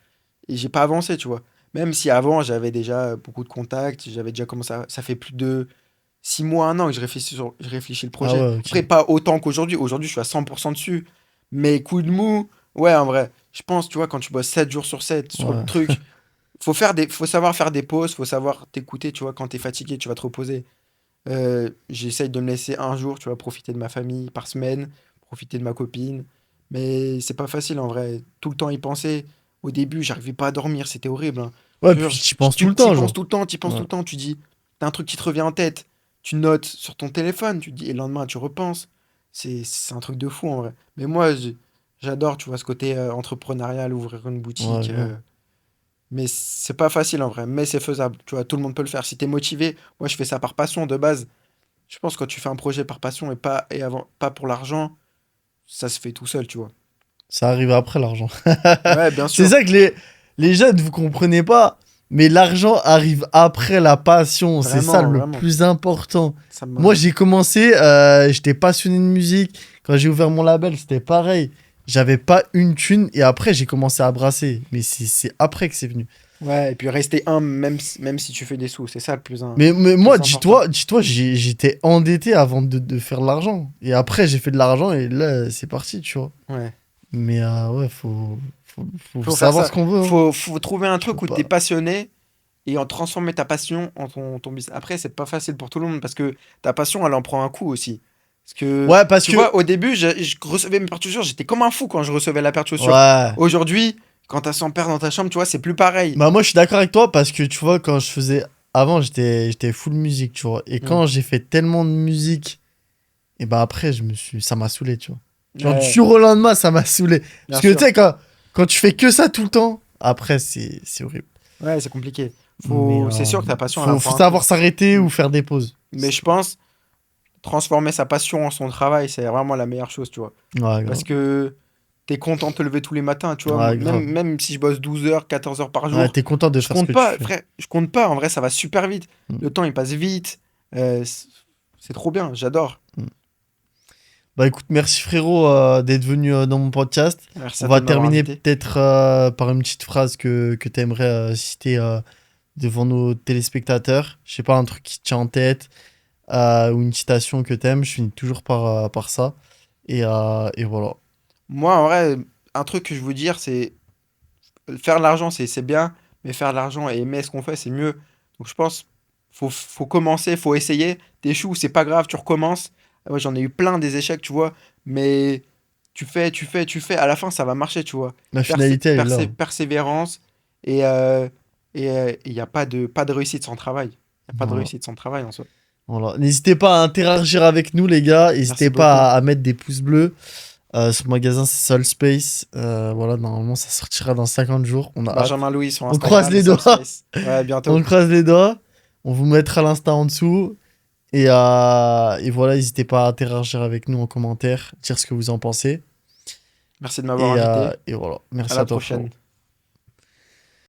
Et j'ai pas avancé, tu vois. Même si avant, j'avais déjà beaucoup de contacts, j'avais déjà commencé ça fait plus de 6 mois, un an que je réfléchis le Ah projet. ouais, ok. Après, pas autant qu'aujourd'hui. Aujourd'hui, je suis à 100% dessus. Mais coup de mou, ouais, en vrai. Je pense, tu vois, quand tu bosses 7 jours sur 7 sur le Ouais. truc, faut savoir faire des pauses, faut savoir t'écouter, tu vois, quand t'es fatigué, tu vas te reposer. J'essaye de me laisser un jour, tu vois, profiter de ma famille par semaine, profiter de ma copine. Mais c'est pas facile en vrai. Tout le temps y penser. Au début, j'arrivais pas à dormir, c'était horrible, hein. Ouais, Je te jure, puis tu penses tout tu le t'y temps, penses genre. tout le temps, t'y penses tout Ouais. le temps. Tu dis, t'as un truc qui te revient en tête, tu notes sur ton téléphone, tu te dis, et le lendemain, tu repenses. C'est un truc de fou en vrai. Mais moi, j'adore, tu vois, ce côté entrepreneurial, ouvrir une Ouais, boutique. grave. Mais c'est pas facile en vrai, mais c'est faisable. Tu vois, tout le monde peut le faire. Si t'es motivé, moi je fais ça par passion de base. Je pense que quand tu fais un projet par passion pas pour l'argent, ça se fait tout seul, tu vois. Ça arrive après l'argent. Ouais, bien C'est sûr. ça que les jeunes, vous comprenez pas. Mais l'argent arrive après la passion. C'est ça Vraiment, le vraiment. plus important. Ça Moi, m'a. j'ai commencé, j'étais passionné de musique. Quand j'ai ouvert mon label, c'était pareil. J'avais pas une thune et après, j'ai commencé à brasser. Mais c'est après que c'est venu. Ouais, et puis rester humble, même si tu fais des sous, c'est ça Mais moi, plus important. dis-toi, j'étais endetté avant de faire de l'argent. Et après, j'ai fait de l'argent et là, c'est parti, tu vois. Ouais. Mais ouais, faut Faut faire savoir ça. ce qu'on veut, hein. Faut trouver un Tu peux truc où t'es pas. passionné et en transformer ta passion en ton business. Après, c'est pas facile pour tout le monde parce que ta passion, elle en prend un coup aussi. Parce que, Ouais, parce tu que. vois, au début, je recevais mes paires de chaussures, j'étais comme un fou quand je recevais la paire de chaussures. Ouais. Aujourd'hui, quand t'as 100 paires dans ta chambre, tu vois, c'est plus pareil. Bah, moi, je suis d'accord avec toi parce que, tu vois, quand je faisais. Avant, j'étais full musique, tu vois. Et Hmm. quand j'ai fait tellement de musique, et bah après, ça m'a saoulé, tu vois. Genre, du Ouais, jour au lendemain, ça m'a saoulé. bien Parce que, tu sûr. sais, quand tu fais que ça tout le temps, après, c'est horrible. Ouais, c'est compliqué. Mais C'est sûr que ta passion, elle en faut prend un coup. savoir s'arrêter Hmm. ou faire des pauses. Mais je pense, transformer sa passion en son travail, c'est vraiment la meilleure chose, tu vois. Ouais, Parce grave. que t'es content de te lever tous les matins, tu vois. Ouais, grave. Même si je bosse 12 heures, 14 heures par Ouais, jour, t'es content de je faire ce compte que tu pas, fais. frère. Je compte pas, en vrai, ça va super vite. Mm, Le temps, il passe vite. Euh, c'est c'est trop bien, j'adore. mm. Bah écoute, merci frérot d'être venu dans mon podcast. Merci On à toi va de m'avoir terminer invité. peut-être par une petite phrase que tu aimerais citer devant nos téléspectateurs. Je sais pas, un truc qui te tient en tête ou une citation que t'aimes. Je finis toujours par ça. Et voilà. Moi, en vrai, un truc que je veux dire, c'est faire de l'argent, c'est bien, mais faire de l'argent et aimer ce qu'on fait, c'est mieux. Donc je pense, faut commencer, faut essayer. T'échoues, c'est pas grave, tu recommences. Moi, j'en ai eu plein des échecs, tu vois, mais tu fais, à la fin, ça va marcher, tu vois. La finalité, elle est là. Persévérance, et il n'y a pas de réussite sans travail. Il n'y a pas de Voilà. réussite sans travail en soi. Voilà. N'hésitez pas à interagir avec nous, les gars. Merci N'hésitez beaucoup. pas à mettre des pouces bleus. Ce magasin, c'est Solspace. Voilà, normalement, ça sortira dans 50 jours. On a hâte. Benjamin Louis sur On croise Instagram et les doigts. Solspace. Ouais, On bientôt. croise les doigts. On vous mettra l'insta en dessous. Et voilà, n'hésitez pas à interagir avec nous en commentaire, dire ce que vous en pensez. Merci de m'avoir invité. Et voilà, À merci la à toi, frérot. prochaine.